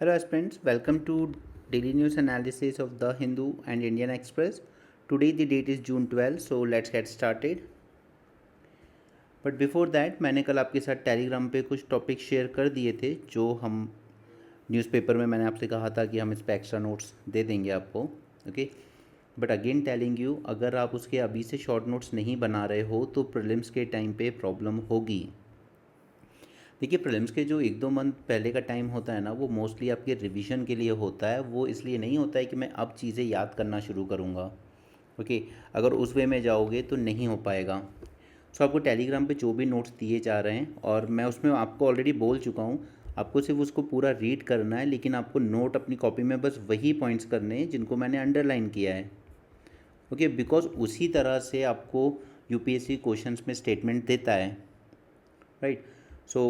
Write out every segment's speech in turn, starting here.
Hello, aspirants. Welcome to daily news analysis of The Hindu and Indian Express. Today, the date is June 12, so let's get started. But before that मैंने कल आपके साथ Telegram पे कुछ topic share कर दिए थे जो हम न्यूज़पेपर में मैंने आपसे कहा था कि हम इस पे एक्स्ट्रा नोट्स दे देंगे आपको। Okay, but again telling you, अगर आप उसके अभी से शॉर्ट नोट्स नहीं बना रहे हो तो प्रीलिम्स के टाइम पे प्रॉब्लम होगी। देखिए, प्रीलिम्स के जो 1-2 मंथ पहले का टाइम होता है ना, वो मोस्टली आपके रिवीजन के लिए होता है। वो इसलिए नहीं होता है कि मैं अब चीज़ें याद करना शुरू करूँगा। ओके, अगर उस वे में जाओगे तो नहीं हो पाएगा। सो आपको टेलीग्राम पे जो भी नोट्स दिए जा रहे हैं, और मैं उसमें आपको ऑलरेडी बोल चुका हूँ, आपको सिर्फ उसको पूरा रीड करना है, लेकिन आपको नोट अपनी कॉपी में बस वही पॉइंट्स करने हैं जिनको मैंने अंडरलाइन किया है। ओके, बिकॉज उसी तरह से आपको यूपीएससी क्वेश्चंस में स्टेटमेंट देता है, right. So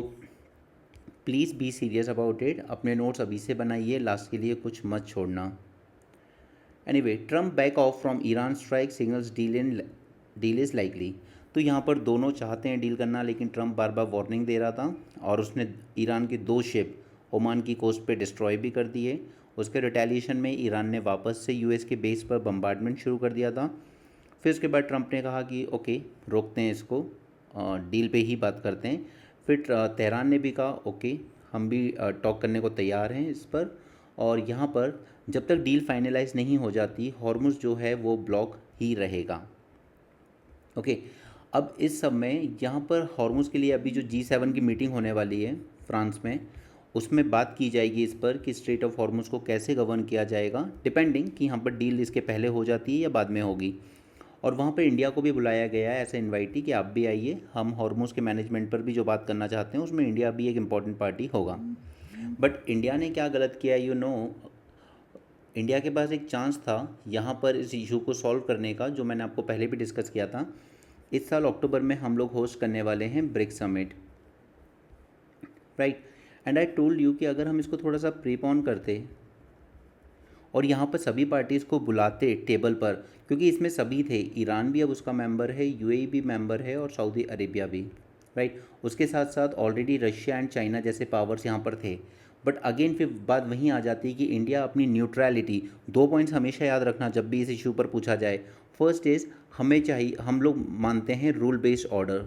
please be serious about it. अपने नोट्स अभी से बनाइए, लास्ट के लिए कुछ मत छोड़ना। Anyway, Trump back of from Iran strike signals deal is likely. तो यहाँ पर दोनों चाहते हैं डील करना, लेकिन ट्रम्प बार बार वार्निंग दे रहा था, और उसने ईरान के 2 शिप ओमान की कोस्ट पे डिस्ट्रॉय भी कर दिए। उसके रिटेलिएशन में ईरान ने वापस से यूएस के बेस पर बम्बार्डमेंट शुरू कर दिया था। फिर उसके बाद ट्रम्प ने कहा कि ओके, रोकते हैं इसको, डील पे ही बात करते हैं। फिर तेहरान ने भी कहा ओके, हम भी टॉक करने को तैयार हैं इस पर। और यहाँ पर जब तक डील फाइनलाइज नहीं हो जाती, हॉर्मुज़ जो है वो ब्लॉक ही रहेगा। ओके, अब इस सब में यहाँ पर हॉर्मुज़ के लिए अभी जो G7 की मीटिंग होने वाली है फ्रांस में, उसमें बात की जाएगी इस पर कि स्ट्रेट ऑफ हॉर्मुज़ को कैसे गवर्न किया जाएगा, डिपेंडिंग कि यहाँ पर डील इसके पहले हो जाती है या बाद में होगी। और वहाँ पर इंडिया को भी बुलाया गया है ऐसा इनवाइटी कि आप भी आइए, हम हॉर्मुज़ के मैनेजमेंट पर भी जो बात करना चाहते हैं उसमें इंडिया भी एक इम्पॉर्टेंट पार्टी होगा। बट इंडिया ने क्या गलत किया, इंडिया के पास एक चांस था यहाँ पर इस इशू को सॉल्व करने का, जो मैंने आपको पहले भी डिस्कस किया था। इस साल अक्टूबर में हम लोग होस्ट करने वाले हैं BRICS summit, right. And I told you कि अगर हम इसको थोड़ा सा प्रीपोन करते और यहाँ पर सभी पार्टीज़ को बुलाते टेबल पर, क्योंकि इसमें सभी थे, ईरान भी अब उसका मेंबर है, यूएई भी मेंबर है, और सऊदी अरेबिया भी, राइट। उसके साथ साथ ऑलरेडी रशिया एंड चाइना जैसे पावर्स यहाँ पर थे। बट अगेन फिर बात वहीं आ जाती है कि इंडिया अपनी न्यूट्रलिटी, 2 पॉइंट्स हमेशा याद रखना जब भी इस इशू पर पूछा जाए। फर्स्ट इज़, हमें चाहिए, हम लोग मानते हैं rule based order,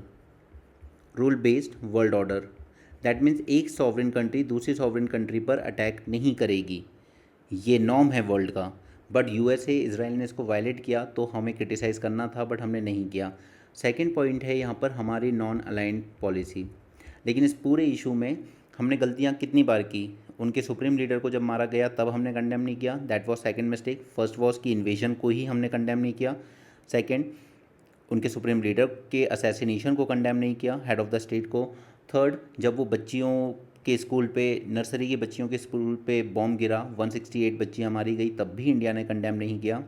rule based world order. That means एक सॉवरेन कंट्री दूसरी सॉवरेन कंट्री पर अटैक नहीं करेगी, ये नॉर्म है वर्ल्ड का। बट यूएसए इसराइल ने इसको वायलेट किया तो हमें क्रिटिसाइज़ करना था, बट हमने नहीं किया। सेकंड पॉइंट है यहाँ पर हमारी नॉन अलाइंड पॉलिसी। लेकिन इस पूरे इशू में हमने गलतियाँ कितनी बार की, उनके सुप्रीम लीडर को जब मारा गया तब हमने कंडेम नहीं किया, that was second mistake. First was की इन्वेजन को ही हमने कंडेम नहीं किया। सेकंड, उनके सुप्रीम लीडर के असैसिनेशन को कंडेम नहीं किया, हेड ऑफ़ द स्टेट को। थर्ड, जब वो बच्चियों के स्कूल पे, नर्सरी की बच्चियों के स्कूल पे बॉम्ब गिरा, 168 बच्चियाँ मारी गई, तब भी इंडिया ने कंडेम नहीं किया।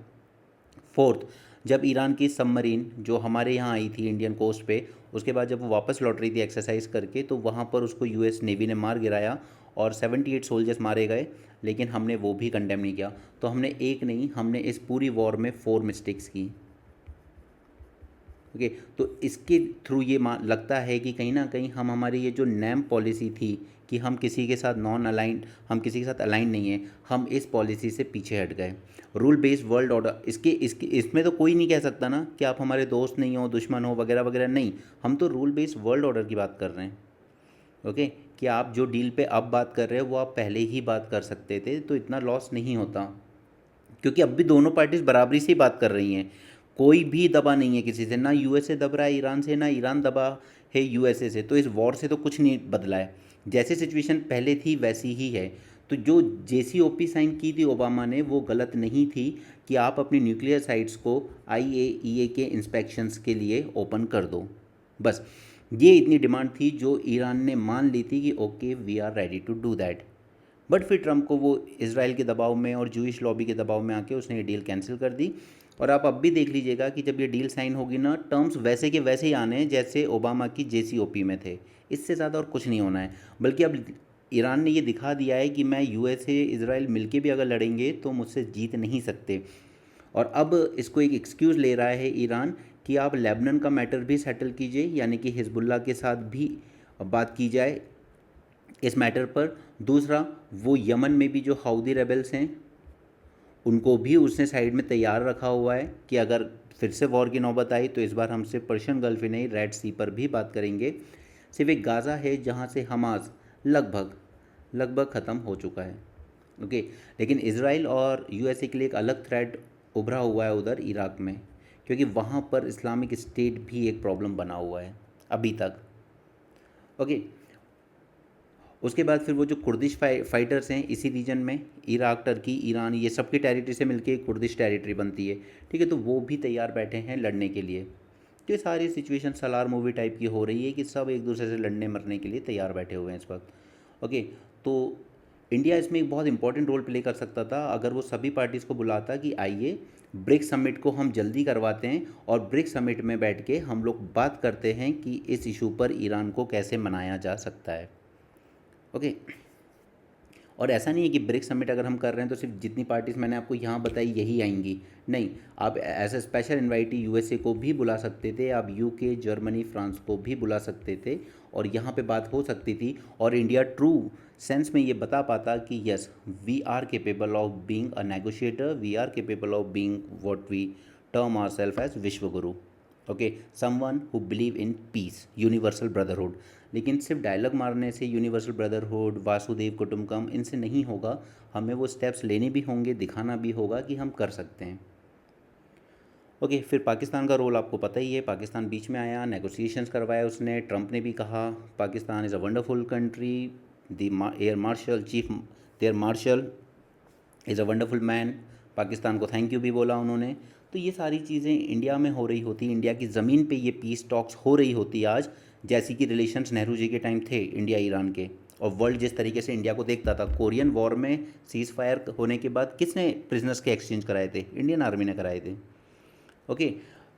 फोर्थ, जब ईरान की सबमरीन जो हमारे यहाँ आई थी इंडियन कोस्ट पे, उसके बाद जब वो वापस लौट रही थी एक्सरसाइज करके, तो वहाँ पर उसको यूएस नेवी ने मार गिराया और 78 सोल्जर्स मारे गए, लेकिन हमने वो भी कंडेम नहीं किया। तो हमने एक नहीं, हमने इस पूरी वॉर में 4 मिस्टेक्स की। ओके, तो इसके थ्रू ये लगता है कि कहीं ना कहीं हम, हमारी ये जो नैम पॉलिसी थी कि हम किसी के साथ नॉन अलाइन, हम किसी के साथ अलाइन नहीं है, हम इस पॉलिसी से पीछे हट गए। रूल बेस्ड वर्ल्ड ऑर्डर, इसके इसमें तो कोई नहीं कह सकता ना कि आप हमारे दोस्त नहीं हो, दुश्मन हो, वगैरह वगैरह, नहीं। हम तो रूल बेस्ड वर्ल्ड ऑर्डर की बात कर रहे हैं। ओके, कि आप जो डील पे अब बात कर रहे हो वो आप पहले ही बात कर सकते थे, तो इतना लॉस नहीं होता, क्योंकि अब भी दोनों पार्टीज बराबरी से ही बात कर रही हैं। कोई भी दबा नहीं है किसी से, ना यूएसए दब रहा है ईरान से, ना ईरान दबा है यूएसए से। तो इस वॉर से तो कुछ नहीं बदला है, जैसी सिचुएशन पहले थी वैसी ही है। तो जो जेसीओपी साइन की थी ओबामा ने, वो गलत नहीं थी कि आप अपनी न्यूक्लियर साइट्स को आईएईए के इंस्पेक्शंस के लिए ओपन कर दो, बस। ये इतनी डिमांड थी जो ईरान ने मान ली थी कि okay, we are ready to do that. But फिर ट्रम्प को वो इसराइल के दबाव में और जूइश लॉबी के दबाव में आके उसने ये डील कैंसिल कर दी। और आप अब भी देख लीजिएगा कि जब ये डील साइन होगी ना, टर्म्स वैसे के वैसे ही आने हैं जैसे ओबामा की जेसीओपी में थे। इससे ज़्यादा और कुछ नहीं होना है। बल्कि अब ईरान ने ये दिखा दिया है कि मैं यूएसए इसराइल मिलके भी अगर लड़ेंगे तो मुझसे जीत नहीं सकते। और अब इसको एक एक्सक्यूज़ ले रहा है ईरान कि आप लेबनान का मैटर भी सेटल कीजिए, यानी कि हिजबुल्ला के साथ भी बात की जाए, इस मैटर पर। दूसरा, वो यमन में भी जो हाउदी रेबल्स हैं उनको भी उसने साइड में तैयार रखा हुआ है कि अगर फिर से वॉर की नौबत आई तो इस बार हमसे पर्शियन गल्फ ही नहीं, रेड सी पर भी बात करेंगे। सिर्फ एक गाज़ा है जहाँ से हमास लगभग लगभग ख़त्म हो चुका है। ओके, लेकिन इसराइल और यूएसए के लिए एक अलग थ्रेट उभरा हुआ है उधर इराक में, क्योंकि वहाँ पर इस्लामिक स्टेट भी एक प्रॉब्लम बना हुआ है अभी तक। ओके, उसके बाद फिर वो जो कुर्दिश फाइटर्स हैं इसी रीजन में, इराक, टर्की, ईरान, ये सब की टेरिटरी से मिलके एक कुर्दिश टेरिटरी बनती है, ठीक है, तो वो भी तैयार बैठे हैं लड़ने के लिए। तो ये सारी सिचुएशन सलार मूवी टाइप की हो रही है कि सब एक दूसरे से लड़ने मरने के लिए तैयार बैठे हुए हैं इस वक्त। ओके, तो इंडिया इसमें एक बहुत इंपॉर्टेंट रोल प्ले कर सकता था अगर वो सभी पार्टीज़ को बुलाता कि आइए ब्रिक्स समिट को हम जल्दी करवाते हैं और ब्रिक्स समिट में बैठ के हम लोग बात करते हैं कि इस इशू पर ईरान को कैसे मनाया जा सकता है। ओके, और ऐसा नहीं है कि ब्रिक्स समिट अगर हम कर रहे हैं तो सिर्फ जितनी पार्टीज़ मैंने आपको यहाँ बताई यही आएंगी, नहीं, आप as a special invitee USA को भी बुला सकते थे, आप यूके, जर्मनी, फ्रांस को भी बुला सकते थे और यहाँ पे बात हो सकती थी और इंडिया ट्रू सेंस में ये बता पाता कि yes, we are capable of being a negotiator, we are capable of being what we term our self as Vishwaguru. Okay, someone who believe in peace, universal brotherhood. लेकिन सिर्फ डायलॉग मारने से universal brotherhood, Vasudev कुटुंबकम, इनसे नहीं होगा, हमें वो स्टेप्स लेने भी होंगे, दिखाना भी होगा कि हम कर सकते हैं। ओके, फिर पाकिस्तान का रोल आपको पता ही है, पाकिस्तान बीच में आया, नेगोशिएशंस करवाया उसने, ट्रंप ने भी कहा Pakistan is a wonderful country, the air marshal chief air marshal is a wonderful man, Pakistan को थैंक यू भी बोला उन्होंने। तो ये सारी चीज़ें इंडिया में हो रही होती, इंडिया की ज़मीन पे ये पीस टॉक्स हो रही होती आज, जैसी कि रिलेशंस नेहरू जी के टाइम थे इंडिया ईरान के, और वर्ल्ड जिस तरीके से इंडिया को देखता था। कोरियन वॉर में सीज़ फायर होने के बाद किसने प्रिजनर्स के एक्सचेंज कराए थे? इंडियन आर्मी ने कराए थे। ओके,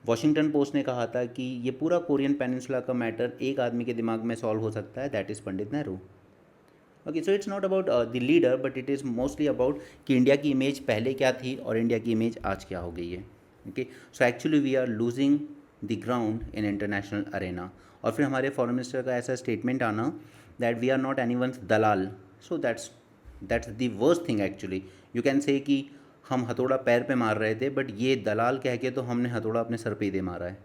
वॉशिंगटन पोस्ट ने कहा था कि ये पूरा कोरियन पेनिनसुला का मैटर एक आदमी के दिमाग में सॉल्व हो सकता है, that is Pandit Nehru. Okay, so it's not about the leader but it is mostly about कि इंडिया की इमेज पहले क्या थी और इंडिया की इमेज आज क्या हो गई है। Okay, so actually we are losing the ground in international arena. और फिर हमारे फॉरेन मिनिस्टर का ऐसा स्टेटमेंट आना that we are not anyone's दलाल, so that's the worst thing actually. You can say कि हम हथौड़ा पैर पे मार रहे थे बट ये दलाल कह के तो हमने हथौड़ा अपने सर पे ही दे मारा है।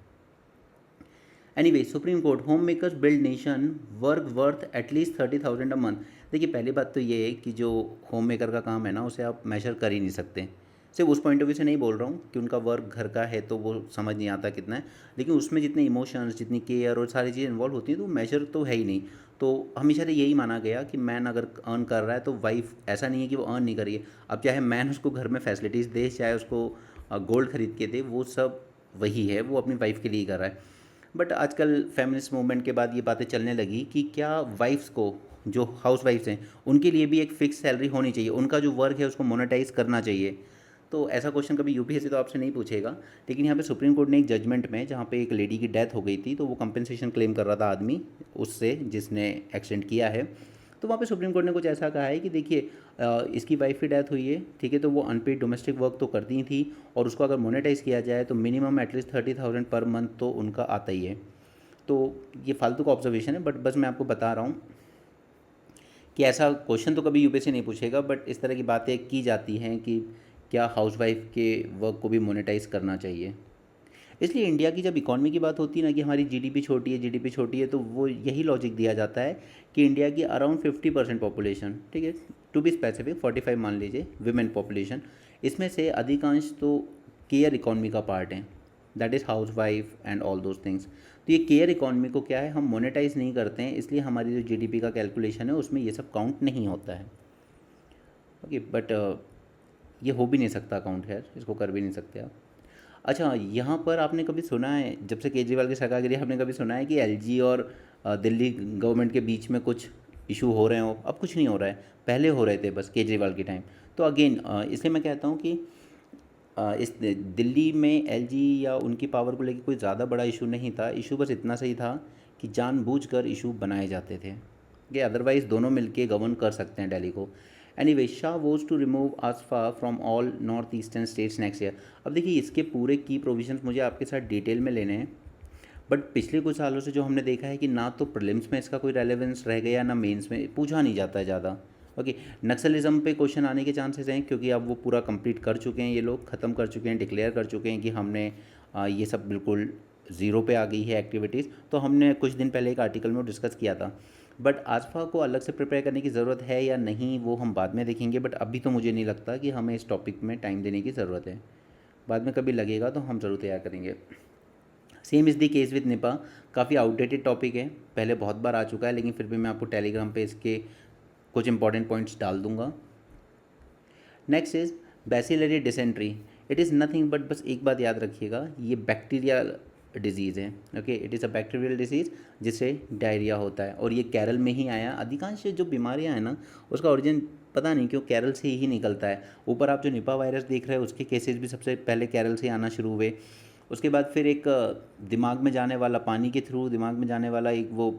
Anyway, supreme court, home makers build nation, work worth at least 30,000 a month. देखिए, पहली बात तो ये है कि जो होम मेकर का काम है ना उसे आप मेजर कर ही नहीं सकते। सिर्फ उस पॉइंट ऑफ व्यू से नहीं बोल रहा हूँ कि उनका वर्क घर का है तो वो समझ नहीं आता कितना है, लेकिन उसमें जितने इमोशंस, जितनी केयर और सारी चीज़ें इन्वॉल्व होती हैं तो मेजर तो है ही नहीं। तो हमेशा से यही माना गया कि मैन अगर अर्न कर रहा है तो वाइफ, ऐसा नहीं है कि वो अर्न नहीं करिए। अब चाहे मैन उसको घर में फैसिलिटीज़ दे, चाहे उसको गोल्ड खरीद के दे, वो सब वही है, वो अपनी वाइफ के लिए ही कर रहा है। बट आजकल फेमिनिस्ट मूवमेंट के बाद ये बातें चलने लगी कि क्या वाइफ्स को, जो हाउस वाइफ्स हैं, उनके लिए भी एक फ़िक्स सैलरी होनी चाहिए, उनका जो वर्क है उसको मोनेटाइज करना चाहिए। तो ऐसा क्वेश्चन कभी यूपीएससी तो आपसे नहीं पूछेगा, लेकिन यहाँ पे सुप्रीम कोर्ट ने एक जजमेंट में, जहाँ पे एक लेडी की डेथ हो गई थी तो वो कंपनसेशन क्लेम कर रहा था आदमी उससे जिसने एक्सीडेंट किया है, तो वहाँ पे सुप्रीम कोर्ट ने कुछ ऐसा कहा है कि देखिए इसकी वाइफ की डेथ हुई है, ठीक है, तो वो अनपेड डोमेस्टिक वर्क तो करती थी और उसको अगर मोनेटाइज किया जाए तो मिनिमम एटलीस्ट 30,000 पर मंथ तो उनका आता ही है। तो ये फालतू का ऑब्जर्वेशन है बट बस मैं आपको बता रहा हूँ कि ऐसा क्वेश्चन तो कभी यूपीएससी नहीं पूछेगा, बट इस तरह की बातें की जाती हैं कि क्या हाउसवाइफ के वर्क को भी मोनेटाइज करना चाहिए। इसलिए इंडिया की जब इकॉनमी की बात होती है ना कि हमारी जीडीपी छोटी है, जीडीपी छोटी है, तो वो यही लॉजिक दिया जाता है कि इंडिया की अराउंड 50% पॉपुलेशन, ठीक है, टू बी स्पेसिफिक 45 मान लीजिए, विमेन पॉपुलेशन, इसमें से अधिकांश तो केयर इकॉनमी का पार्ट है, that is house wife and all those things. तो ये केयर इकॉनमी को क्या है, हम मोनेटाइज नहीं करते हैं, इसलिए हमारी जो जीडीपी का कैलकुलेशन है उसमें ये सब काउंट नहीं होता है। ओके, बट ये हो भी नहीं सकता काउंट, खैर इसको कर भी नहीं सकते आप। अच्छा, यहाँ पर आपने कभी सुना है, जब से केजरीवाल की सरकार गिरी, आपने कभी सुना है कि एलजी और दिल्ली गवर्नमेंट के बीच में कुछ इशू हो रहे हो? अब कुछ नहीं हो रहा है, पहले हो रहे थे बस केजरीवाल के टाइम। तो अगेन इसलिए मैं कहता हूँ कि इस दिल्ली में एलजी या उनकी पावर को लेकर कोई ज़्यादा बड़ा इशू नहीं था, इशू बस इतना सही था कि जानबूझकर इशू बनाए जाते थे कि अदरवाइज़ दोनों मिलके गवर्न कर सकते हैं दिल्ली को। Anyway, Shah was to remove AFSPA from all north eastern states next year. अब देखिए, इसके पूरे की प्रोविजंस मुझे आपके साथ डिटेल में लेने हैं, बट पिछले कुछ सालों से जो हमने देखा है कि ना तो प्रीलिम्स में इसका कोई रेलेवेंस रह गया, ना मेंस में, पूछा नहीं जाता है ज़्यादा। ओके, नक्सलिज्म पे क्वेश्चन आने के चांसेस हैं क्योंकि अब वो पूरा कंप्लीट कर चुके हैं, ये लोग ख़त्म कर चुके हैं, डिक्लेयर कर चुके हैं कि हमने ये सब बिल्कुल ज़ीरो पे आ गई है एक्टिविटीज़। तो हमने कुछ दिन पहले एक आर्टिकल में डिस्कस किया था। बट आसफा को अलग से प्रिपेयर करने की ज़रूरत है या नहीं वो हम बाद में देखेंगे, बट अभी तो मुझे नहीं लगता कि हमें इस टॉपिक में टाइम देने की ज़रूरत है। बाद में कभी लगेगा तो हम ज़रूर तैयार करेंगे। Same is the case with Nipah. काफ़ी आउटडेटेड टॉपिक है, पहले बहुत बार आ चुका है, लेकिन फिर भी मैं आपको टेलीग्राम पे इसके कुछ इंपॉर्टेंट पॉइंट्स डाल दूंगा। Next is bacillary dysentery. It is nothing but, बस एक बात याद रखिएगा, ये बैक्टीरियल डिजीज़ है। Okay, it is a bacterial disease जिससे डायरिया होता है, और ये केरल में ही आया। अधिकांश जो बीमारियां हैं ना, उसका ओरिजिन पता नहीं क्यों केरल से ही निकलता है। ऊपर आप जो निपा वायरस देख रहे हैं उसके केसेस भी सबसे पहले केरल से आना शुरू हुए। उसके बाद फिर एक दिमाग में जाने वाला, पानी के थ्रू दिमाग में जाने वाला एक वो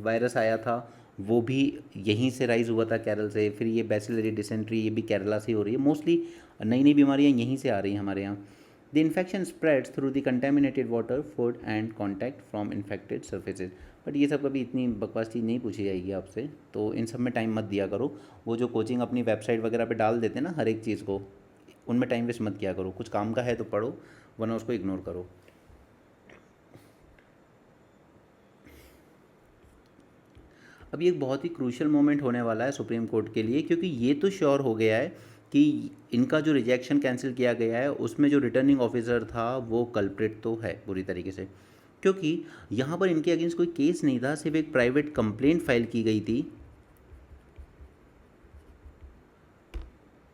वायरस आया था, वो भी यहीं से राइज़ हुआ था, केरल से। फिर ये बैसिलरी डिसेंट्री, ये भी केरला से हो रही है। मोस्टली नई नई बीमारियाँ यहीं से आ रही हैं हमारे यहाँ। The infection spreads through the contaminated water, food and contact from infected surfaces. But ये सब कभी इतनी बकवास चीज़ नहीं पूछी जाएगी आपसे, तो इन सब में टाइम मत दिया करो। वो जो कोचिंग अपनी वेबसाइट वगैरह पे डाल देते हैं ना हर एक चीज़ को, उनमें टाइम वेस्ट मत किया करो। कुछ काम का है तो पढ़ो, वरना उसको इग्नोर करो। अभी एक बहुत ही क्रूशियल मोमेंट होने वाला है सुप्रीम कोर्ट के लिए, क्योंकि ये तो श्योर हो गया है कि इनका जो रिजेक्शन कैंसिल किया गया है उसमें जो रिटर्निंग ऑफिसर था वो कल्प्रिट तो है पूरी तरीके से। क्योंकि यहाँ पर इनके अगेंस्ट कोई केस नहीं था, सिर्फ एक प्राइवेट कंप्लेंट फाइल की गई थी।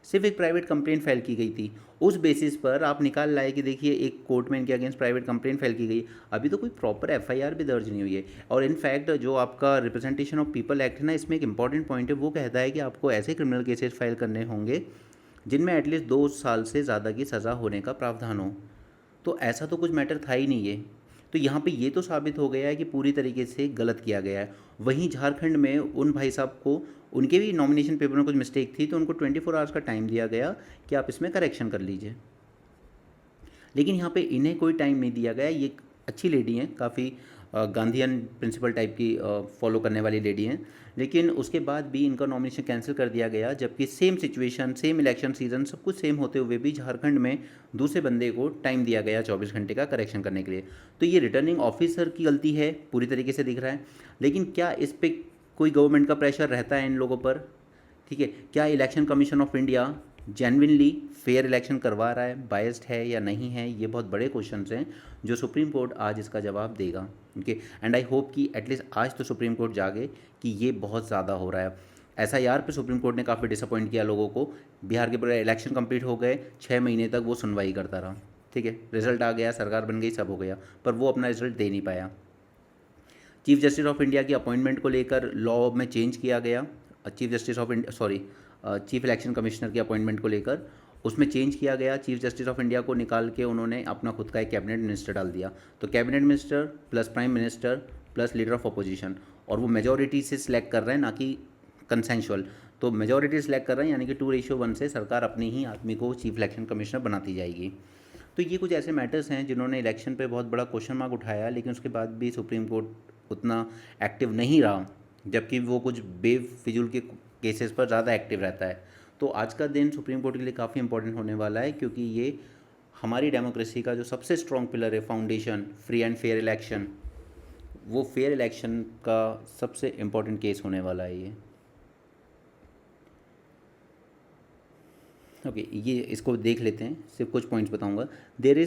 सिर्फ एक प्राइवेट कंप्लेंट फाइल की गई थी, उस बेसिस पर आप निकाल लाए कि देखिए एक कोर्ट में इनके अगेंस्ट प्राइवेट कंप्लेंट फाइल की गई। अभी तो कोई प्रॉपर एफआईआर भी दर्ज नहीं हुई है। और इनफैक्ट जो आपका रिप्रेजेंटेशन ऑफ पीपल एक्ट है ना, इसमें एक इंपॉर्टेंट पॉइंट है, वो कहता है कि आपको ऐसे क्रिमिनल केसेस फाइल करने होंगे जिनमें एटलीस्ट 2 साल से ज़्यादा की सज़ा होने का प्रावधान हो। तो ऐसा तो कुछ मैटर था ही नहीं ये। तो यहाँ पे ये तो साबित हो गया है कि पूरी तरीके से गलत किया गया है। वहीं झारखंड में उन भाई साहब को, उनके भी नॉमिनेशन पेपर में कुछ मिस्टेक थी, तो उनको 24 आवर्स का टाइम दिया गया कि आप इसमें करेक्शन कर लीजिए। लेकिन यहाँ पे इन्हें कोई टाइम नहीं दिया गया। ये अच्छी लेडी हैं, काफ़ी गांधीयन प्रिंसिपल टाइप की फॉलो करने वाली लेडी हैं, लेकिन उसके बाद भी इनका नॉमिनेशन कैंसिल कर दिया गया, जबकि same situation, same election season, सब कुछ सेम होते हुए भी झारखंड में दूसरे बंदे को टाइम दिया गया 24 घंटे का करेक्शन करने के लिए। तो ये रिटर्निंग ऑफिसर की गलती है, पूरी तरीके से दिख रहा है। लेकिन क्या इस पर कोई गवर्नमेंट का प्रेशर रहता है इन लोगों पर? ठीक है, क्या election commission of India genuinely fair election करवा रहा है, बायस्ड है या नहीं है? ये बहुत बड़े क्वेश्चंस हैं जो सुप्रीम कोर्ट आज इसका जवाब देगा। ओके, एंड आई होप कि एटलीस्ट आज तो सुप्रीम कोर्ट जागे कि ये बहुत ज़्यादा हो रहा है। एसआईआर पे सुप्रीम कोर्ट ने काफ़ी डिसअपॉइंट किया लोगों को। बिहार के पूरे इलेक्शन कंप्लीट हो गए, 6 महीने तक वो सुनवाई करता रहा। ठीक है, रिजल्ट आ गया, सरकार बन गई, सब हो गया, पर वो अपना रिजल्ट दे नहीं पाया। चीफ जस्टिस ऑफ इंडिया की अपॉइंटमेंट को लेकर लॉ में चेंज किया गया। Chief justice of India, sorry, chief election commissioner की अपॉइंटमेंट को लेकर उसमें चेंज किया गया। चीफ जस्टिस ऑफ इंडिया को निकाल के उन्होंने अपना खुद का एक कैबिनेट मिनिस्टर डाल दिया। तो cabinet minister plus prime minister plus leader of opposition, और वो मेजोरिटी से सिलेक्ट कर रहे हैं, ना कि कंसेंशुअल। तो मेजोरिटी सिलेक्ट कर रहे हैं, यानी कि 2:1 से सरकार अपने ही आदमी को चीफ इलेक्शन कमिश्नर बनाती जाएगी। तो ये कुछ ऐसे मैटर्स हैं जिन्होंने इलेक्शन पे बहुत बड़ा क्वेश्चन मार्क उठाया, लेकिन उसके बाद भी सुप्रीम कोर्ट उतना एक्टिव नहीं रहा, जबकि वो कुछ बेफिजूल के केसेस पर ज़्यादा एक्टिव रहता है। तो आज का दिन सुप्रीम कोर्ट के लिए काफ़ी इंपॉर्टेंट होने वाला है, क्योंकि ये हमारी डेमोक्रेसी का जो सबसे स्ट्रॉन्ग पिलर है, foundation, free and fair election, वो फेयर इलेक्शन का सबसे इम्पोर्टेंट केस होने वाला है ये। ओके, ये इसको देख लेते हैं, सिर्फ कुछ पॉइंट्स बताऊंगा। There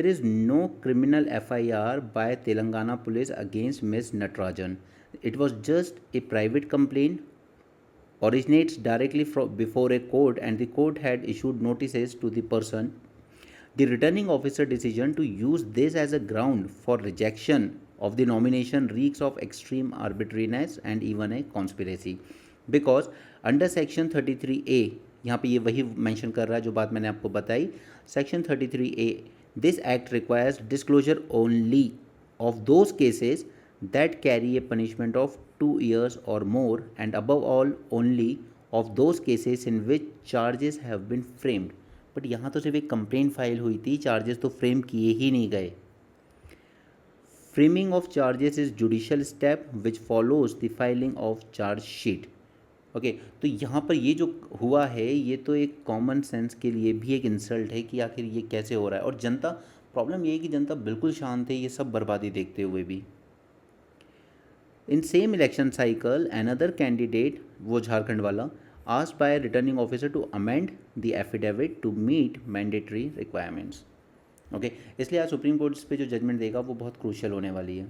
is no criminal FIR by Telangana police against Ms. Natarajan. It was just a private complaint, originates directly before a court, and the court had issued notices to the person. The returning officer decision to use this as a ground for rejection of the nomination reeks of extreme arbitrariness and even a conspiracy, because under section 33A, यहाँ पे ये वही mention कर रहा है जो बात मैंने आपको बताई। Section 33A, this act requires disclosure only of those cases that carry a punishment of 2 years or more, and above all only of those cases in which charges have been framed but यहाँ तो सिर्फ एक complaint file हुई थी, charges तो frame किए ही नहीं गए। Framing of charges is judicial step which follows the filing of charge sheet. Okay, तो यहाँ पर ये जो हुआ है ये तो एक कॉमन सेंस के लिए भी एक इंसल्ट है कि आखिर ये कैसे हो रहा है। और जनता, प्रॉब्लम ये है कि जनता बिल्कुल शांत है ये सब बर्बादी देखते हुए भी। In same election cycle another candidate, वो झारखंड वाला, asked by returning officer to amend the affidavit to meet mandatory requirements. Okay, इसलिए आज सुप्रीम कोर्ट इस पे जो जजमेंट देगा वो बहुत क्रूशियल होने वाली है।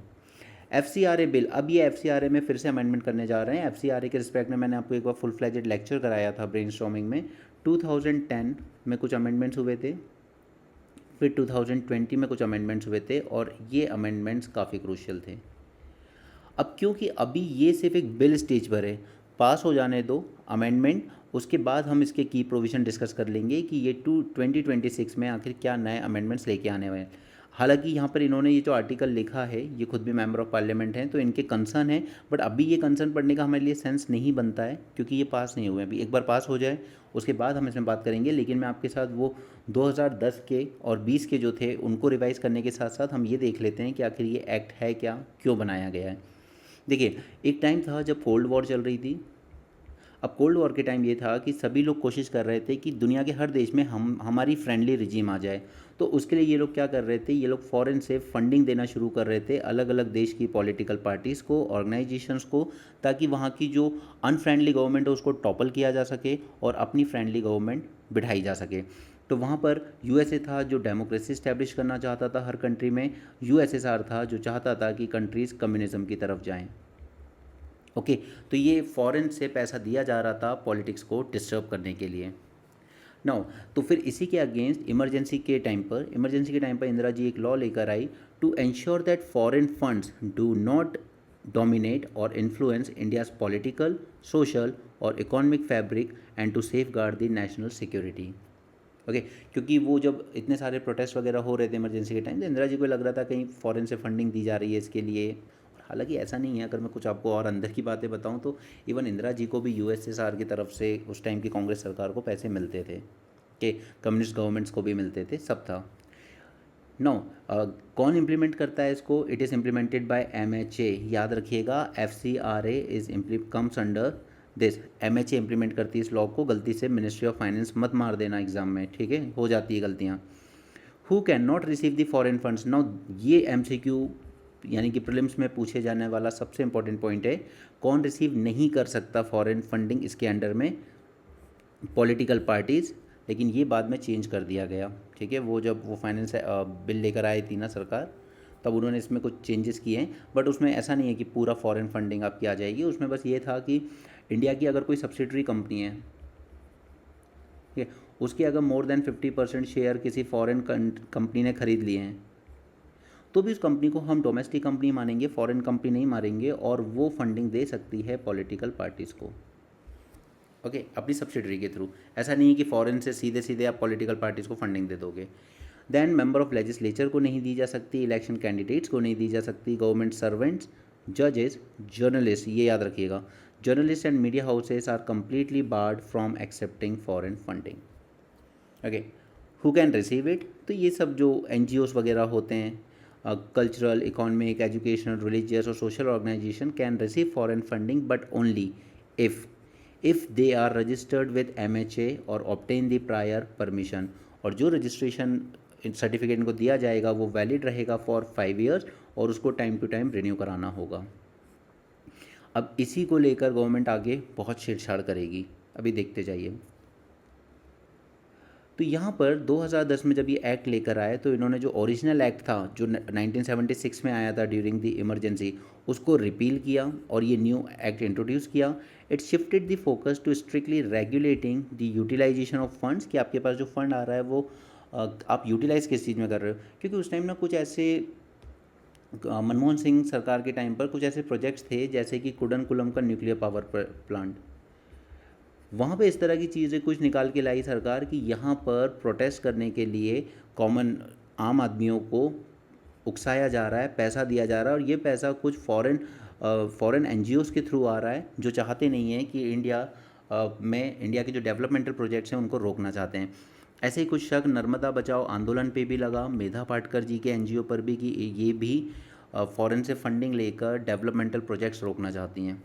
FCRA बिल, अब ये FCRA में फिर से अमेंडमेंट करने जा रहे हैं। FCRA के रिस्पेक्ट में मैंने आपको एक बार फुल फ्लैजेड लेक्चर कराया था ब्रेनस्टॉर्मिंग में। 2010 में कुछ अमेंडमेंट्स हुए थे, फिर 2020 में कुछ अमेंडमेंट्स हुए थे, और ये अमेंडमेंट्स काफ़ी क्रूशियल थे। अब क्योंकि अभी ये सिर्फ एक बिल स्टेज पर है, पास हो जाने दो अमेंडमेंट, उसके बाद हम इसके की प्रोविज़न डिस्कस कर लेंगे कि ये 2026 में आखिर क्या नए अमेंडमेंट्स लेके आने वाले हैं। हालांकि यहाँ पर इन्होंने ये जो आर्टिकल लिखा है, ये खुद भी मेंबर ऑफ पार्लियामेंट हैं तो इनके कंसर्न है, बट अभी ये कंसर्न पढ़ने का हमारे लिए सेंस नहीं बनता है क्योंकि ये पास नहीं हुए। अभी एक बार पास हो जाए उसके बाद हम इसमें बात करेंगे। लेकिन मैं आपके साथ वो 2010 के और 20 के जो थे उनको रिवाइज़ करने के साथ साथ हम ये देख लेते हैं कि आखिर ये एक्ट है क्या, क्यों बनाया गया है। देखिए, एक टाइम था जब कोल्ड वॉर चल रही थी। अब कोल्ड वॉर के टाइम ये था कि सभी लोग कोशिश कर रहे थे कि दुनिया के हर देश में हमारी फ्रेंडली रिजीम आ जाए। तो उसके लिए ये लोग क्या कर रहे थे, ये लोग फॉरेन से फंडिंग देना शुरू कर रहे थे अलग अलग देश की पॉलिटिकल पार्टीज़ को, ऑर्गेनाइजेशंस को, ताकि वहाँ की जो अनफ्रेंडली गवर्नमेंट है उसको टॉपल किया जा सके और अपनी फ्रेंडली गवर्नमेंट बिठाई जा सके। तो वहाँ पर यूएसए था जो डेमोक्रेसी इस्टेब्लिश करना चाहता था हर कंट्री में, यूएसएसआर था जो चाहता था कि कंट्रीज़ कम्युनिज्म की तरफ जाएँ। ओके, तो ये फॉरेन से पैसा दिया जा रहा था पॉलिटिक्स को डिस्टर्ब करने के लिए। नाउ, तो फिर इसी के अगेंस्ट इमरजेंसी के टाइम पर इंदिरा जी एक लॉ लेकर आई to ensure that foreign funds do not dominate और इन्फ्लुएंस इंडियाज़ पॉलिटिकल, सोशल और economic fabric and to safeguard the national security. Okay, क्योंकि वो जब इतने सारे प्रोटेस्ट वगैरह हो रहे थे इमरजेंसी के टाइम, तो इंदिरा जी को लग रहा था कहीं फॉरेन से फंडिंग दी जा रही है इसके लिए। हालांकि ऐसा नहीं है। अगर मैं कुछ आपको और अंदर की बातें बताऊं तो इवन इंदिरा जी को भी यूएसएसआर की तरफ से उस टाइम की कांग्रेस सरकार को पैसे मिलते थे, कि कम्युनिस्ट गवर्नमेंट्स को भी मिलते थे, सब था। नो, कौन इम्प्लीमेंट करता है इसको? It is implemented by MHA। याद रखिएगा, FCRA is comes under this. MHA implement करती है इस लॉ को। गलती से मिनिस्ट्री ऑफ फाइनेंस मत मार देना एग्जाम में, ठीक है, हो जाती है गलतियाँ। Who can not receive the foreign funds. Now, ये MCQ यानी कि प्रीलिम्स में पूछे जाने वाला सबसे इंपॉर्टेंट पॉइंट है। कौन रिसीव नहीं कर सकता फॉरेन फंडिंग इसके अंडर में? Political parties. लेकिन ये बाद में चेंज कर दिया गया, ठीक है। वो जब वो फाइनेंस बिल लेकर आई थी ना सरकार, तब उन्होंने इसमें कुछ चेंजेस किए हैं। बट उसमें ऐसा नहीं है कि पूरा फॉरेन फंडिंग आपकी आ जाएगी। उसमें बस ये था कि इंडिया की अगर कोई सब्सिडरी कंपनी है, ठीक है, उसके अगर मोर देन 50% शेयर किसी फॉरेन कंपनी ने खरीद लिए हैं, तो भी उस कंपनी को हम डोमेस्टिक कंपनी मानेंगे, फॉरेन कंपनी नहीं मानेंगे, और वो फंडिंग दे सकती है पॉलिटिकल पार्टीज़ को, ओके, अपनी सब्सिडरी के थ्रू। ऐसा नहीं है कि फॉरेन से सीधे सीधे आप पॉलिटिकल पार्टीज़ को फंडिंग दे दोगे। देन मेंबर ऑफ लेजिस्लेचर को नहीं दी जा सकती, इलेक्शन कैंडिडेट्स को नहीं दी जा सकती, गवर्नमेंट सर्वेंट्स, जजेस, जर्नलिस्ट, ये याद रखिएगा, journalist and media houses are completely barred from accepting foreign funding. Okay, who can receive it? तो ये सब जो NGOs वगैरह होते हैं, कल्चरल, इकोनॉमिक, एजुकेशनल, रिलीजियस और social organization can receive foreign funding but only if they are registered with MHA और obtain the prior permission. और जो रजिस्ट्रेशन सर्टिफिकेट इनको दिया जाएगा वो वैलिड रहेगा फॉर 5 ईयर्स और उसको टाइम टू टाइम रिन्यू कराना होगा। अब इसी को लेकर गवर्नमेंट आगे बहुत छेड़छाड़ करेगी, अभी देखते जाइए। तो यहाँ पर 2010 में जब ये एक्ट लेकर आए तो इन्होंने जो ओरिजिनल एक्ट था जो 1976 में आया था ड्यूरिंग द इमरजेंसी, उसको रिपील किया और ये न्यू एक्ट इंट्रोड्यूस किया। It shifted the focus to strictly regulating the utilization of funds, कि आपके पास जो फंड आ रहा है वो आप यूटिलाइज किस चीज़ में कर रहे हो। क्योंकि उस टाइम ना कुछ ऐसे मनमोहन सिंह सरकार के टाइम पर कुछ ऐसे प्रोजेक्ट्स थे जैसे कि कुडनकुलम का न्यूक्लियर पावर प्लांट, वहाँ पे इस तरह की चीज़ें कुछ निकाल के लाई सरकार कि यहाँ पर प्रोटेस्ट करने के लिए कॉमन आम आदमियों को उकसाया जा रहा है, पैसा दिया जा रहा है, और ये पैसा कुछ फॉरेन NGOs के थ्रू आ रहा है जो चाहते नहीं हैं कि इंडिया में इंडिया के जो डेवलपमेंटल प्रोजेक्ट्स हैं उनको रोकना चाहते हैं। ऐसे ही कुछ शक नर्मदा बचाओ आंदोलन पे भी लगा, मेधा पाटकर जी के एनजीओ पर भी, कि ये भी फॉरेन से फंडिंग लेकर डेवलपमेंटल प्रोजेक्ट्स रोकना चाहती हैं।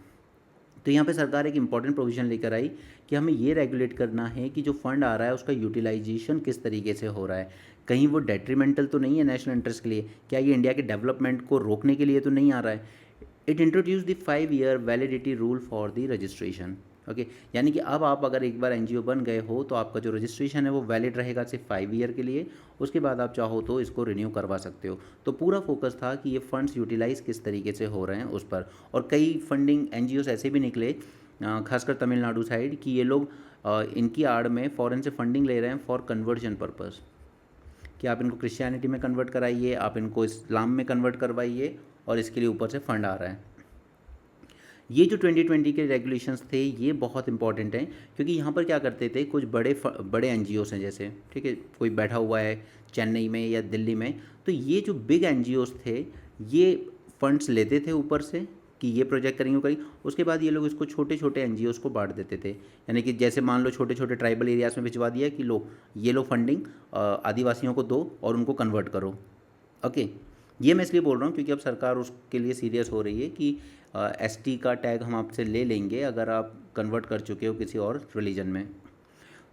तो यहाँ पे सरकार एक इम्पॉर्टेंट प्रोविज़न लेकर आई कि हमें ये रेगुलेट करना है कि जो फंड आ रहा है उसका यूटिलाइजेशन किस तरीके से हो रहा है, कहीं वो डेट्रीमेंटल तो नहीं है नेशनल इंटरेस्ट के लिए, क्या ये इंडिया के डेवलपमेंट को रोकने के लिए तो नहीं आ रहा है। It introduce the 5 year validity rule for the registration. Okay, यानी कि अब आप अगर एक बार एनजीओ बन गए हो तो आपका जो रजिस्ट्रेशन है वो वैलिड रहेगा सिर्फ 5 ईयर के लिए, उसके बाद आप चाहो तो इसको रिन्यू करवा सकते हो। तो पूरा फोकस था कि ये फंड्स यूटिलाइज़ किस तरीके से हो रहे हैं उस पर। और कई फंडिंग एनजीओस ऐसे भी निकले, खासकर तमिलनाडु साइड, कि ये लोग इनकी आड़ में फ़ॉरेन से फंडिंग ले रहे हैं फॉर कन्वर्जन पर्पज़, कि आप इनको क्रिश्चियनिटी में कन्वर्ट कराइए, आप इनको इस्लाम में कन्वर्ट करवाइए, और इसके लिए ऊपर से फंड आ रहा है। ये जो 2020 के रेगुलेशंस थे ये बहुत इंपॉर्टेंट हैं, क्योंकि यहाँ पर क्या करते थे, कुछ बड़े एनजीओस हैं, जैसे ठीक है कोई बैठा हुआ है चेन्नई में या दिल्ली में, तो ये जो बिग एनजीओस थे ये फंड्स लेते थे ऊपर से कि ये प्रोजेक्ट करेंगे, वो करेंगे, उसके बाद ये लोग इसको छोटे छोटे एनजीओस को बांट देते थे। यानी कि जैसे मान लो छोटे छोटे ट्राइबल एरियाज़ में भिजवा दिया कि लो ये लो फंडिंग आदिवासियों को दो और उनको कन्वर्ट करो। ओके, ये मैं इसलिए बोल रहा हूँ क्योंकि अब सरकार उसके लिए सीरियस हो रही है कि एसटी का टैग हम आपसे ले लेंगे अगर आप कन्वर्ट कर चुके हो किसी और रिलीजन में।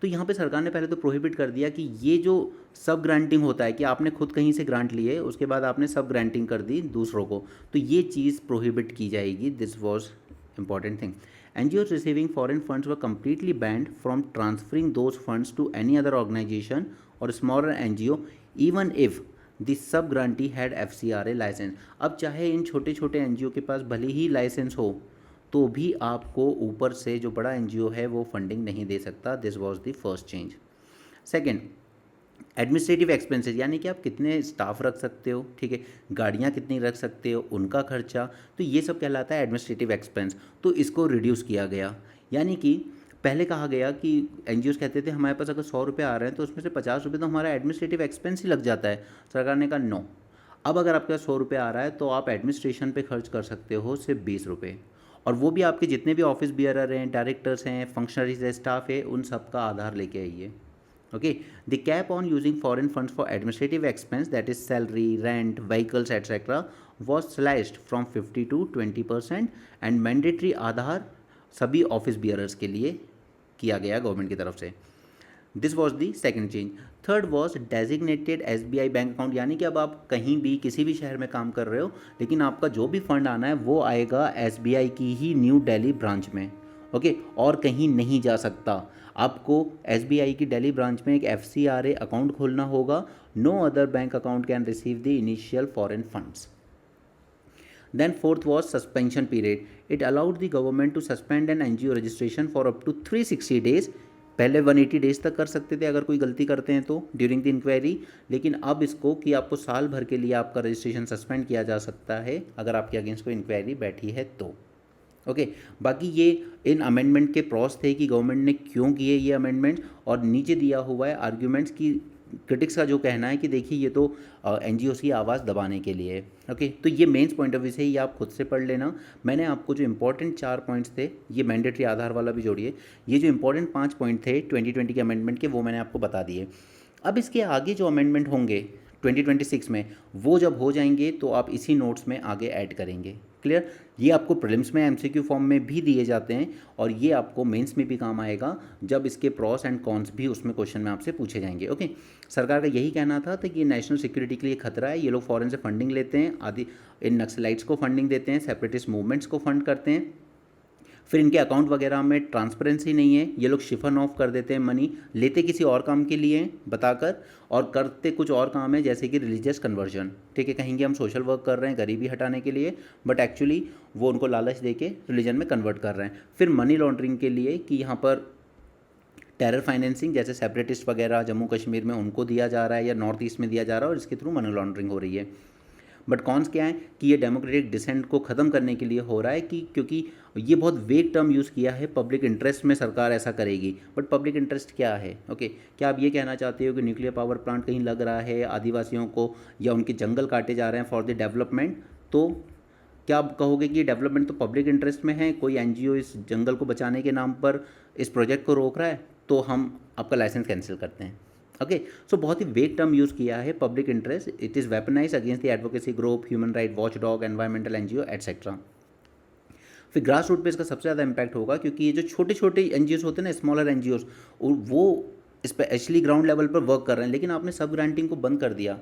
तो यहाँ पे सरकार ने पहले तो प्रोहिबिट कर दिया कि ये जो सब ग्रांटिंग होता है कि आपने खुद कहीं से ग्रांट लिए उसके बाद आपने सब ग्रांटिंग कर दी दूसरों को, तो ये चीज़ प्रोहिबिट की जाएगी। This was important thing. NGOs receiving foreign funds were completely banned from transferring those funds to any other organization or smaller NGO even if the sub grantee had FCRA license। अब चाहे इन छोटे छोटे NGO के पास भले ही licence हो तो भी आपको ऊपर से जो बड़ा एनजीओ है वो फंडिंग नहीं दे सकता। This was the first change. Second, administrative expenses, यानी कि आप कितने स्टाफ रख सकते हो, ठीक है, गाड़ियाँ कितनी रख सकते हो, उनका खर्चा, तो ये सब कहलाता है एडमिनिस्ट्रेटिव एक्सपेंस। तो इसको रिड्यूस किया गया। यानी कि पहले कहा गया कि एनजीओस कहते थे हमारे पास अगर 100 रुपये आ रहे हैं तो उसमें से 50 रुपये तो हमारा एडमिनिस्ट्रेटिव एक्सपेंस ही लग जाता है। सरकार ने कहा नो, अब अगर आपके पास 100 रुपये आ रहा है तो आप एडमिनिस्ट्रेशन पे खर्च कर सकते हो सिर्फ 20 रुपये, और वो भी आपके जितने भी ऑफिस बियरर हैं, डायरेक्टर्स हैं, फंक्शनरीज है, स्टाफ है, उन सब का आधार लेके आइए। Okay, the cap on using foreign funds for administrative expense, that is salary, rent, vehicles, etc., was slashed from 50 to 20%, and mandatory आधार सभी ऑफिस बियरर्स के लिए किया गया गवर्नमेंट की तरफ से। This was the second change. Third was designated SBI bank account, यानी कि अब आप कहीं भी किसी भी शहर में काम कर रहे हो लेकिन आपका जो भी फंड आना है वो आएगा SBI की ही न्यू दिल्ली ब्रांच में। ओके, और कहीं नहीं जा सकता। आपको SBI की दिल्ली ब्रांच में एक FCRA अकाउंट खोलना होगा। No other bank account can receive the initial foreign funds. Then fourth was suspension period. It allowed the government to suspend an NGO registration for up to 360 days। पहले 180 days तक कर सकते थे अगर कोई गलती करते हैं तो ड्यूरिंग द इंक्वायरी, लेकिन अब इसको कि आपको साल भर के लिए आपका रजिस्ट्रेशन सस्पेंड किया जा सकता है अगर आपके अगेंस्ट कोई इंक्वायरी बैठी है तो। ओके, बाकी ये इन अमेंडमेंट के प्रॉस थे कि गवर्नमेंट ने क्यों किए ये अमेंडमेंट, और नीचे दिया हुआ है आर्ग्यूमेंट्स की। क्रिटिक्स का जो कहना है कि देखिए ये तो NGOs की आवाज़ दबाने के लिए है। ओके, तो ये मेंस पॉइंट ऑफ व्यू से ये आप खुद से पढ़ लेना। मैंने आपको जो इंपॉर्टेंट 4 पॉइंट्स थे, ये मैंडेटरी आधार वाला भी जोड़िए, ये जो इंपॉर्टेंट 5 पॉइंट थे 2020 के अमेंडमेंट के वो मैंने आपको बता दिए। अब इसके आगे जो अमेंडमेंट होंगे 2026 में वो जब हो जाएंगे तो आप इसी नोट्स में आगे ऐड करेंगे। क्लियर? ये आपको प्रीलिम्स में MCQ फॉर्म में भी दिए जाते हैं और ये आपको मेंस में भी काम आएगा जब इसके प्रॉस एंड कॉन्स भी उसमें क्वेश्चन में आपसे पूछे जाएंगे। ओके, सरकार का यही कहना था कि ये नेशनल सिक्योरिटी के लिए खतरा है, ये लोग फॉरेन से फंडिंग लेते हैं, आदि इन नक्सलाइट्स को फंडिंग देते हैं, सेपरेटिस्ट मूवमेंट्स को फंड करते हैं, फिर इनके अकाउंट वगैरह में ट्रांसपेरेंसी नहीं है, ये लोग शिफन ऑफ कर देते हैं मनी, लेते किसी और काम के लिए बताकर और करते कुछ और काम है जैसे कि रिलीजियस कन्वर्जन। ठीक है, कहेंगे हम सोशल वर्क कर रहे हैं गरीबी हटाने के लिए, बट एक्चुअली वो उनको लालच दे के रिलीजन में कन्वर्ट कर रहे हैं। फिर मनी लॉन्ड्रिंग के लिए कि यहाँ पर टेरर फाइनेंसिंग जैसे सेपरेटिस्ट वगैरह जम्मू कश्मीर में उनको दिया जा रहा है या नॉर्थ ईस्ट में दिया जा रहा है और इसके थ्रू मनी लॉन्ड्रिंग हो रही है। बट कॉन्स क्या है कि ये डेमोक्रेटिक डिसेंट को ख़त्म करने के लिए हो रहा है कि क्योंकि ये बहुत वेग टर्म यूज़ किया है, पब्लिक इंटरेस्ट में सरकार ऐसा करेगी, बट पब्लिक इंटरेस्ट क्या है? ओके, क्या आप ये कहना चाहते हो कि न्यूक्लियर पावर प्लांट कहीं लग रहा है आदिवासियों को या उनके जंगल काटे जा रहे हैं फॉर द डेवलपमेंट, तो क्या आप कहोगे कि डेवलपमेंट तो पब्लिक इंटरेस्ट में है, कोई NGO इस जंगल को बचाने के नाम पर इस प्रोजेक्ट को रोक रहा है तो हम आपका लाइसेंस कैंसिल करते हैं? ओके, सो बहुत ही वेग टर्म यूज़ किया है, public interest, it is weaponize against the advocacy group, human right watch dog, environmental NGO etcetera. फिर ग्रास रूट पे इसका सबसे ज़्यादा इम्पैक्ट होगा, क्योंकि ये जो छोटे छोटे एनजीओज होते हैं ना, स्मॉलर एनजीओज, वो स्पेशली ग्राउंड लेवल पर वर्क कर रहे हैं, लेकिन आपने सब ग्रांटिंग को बंद कर दिया,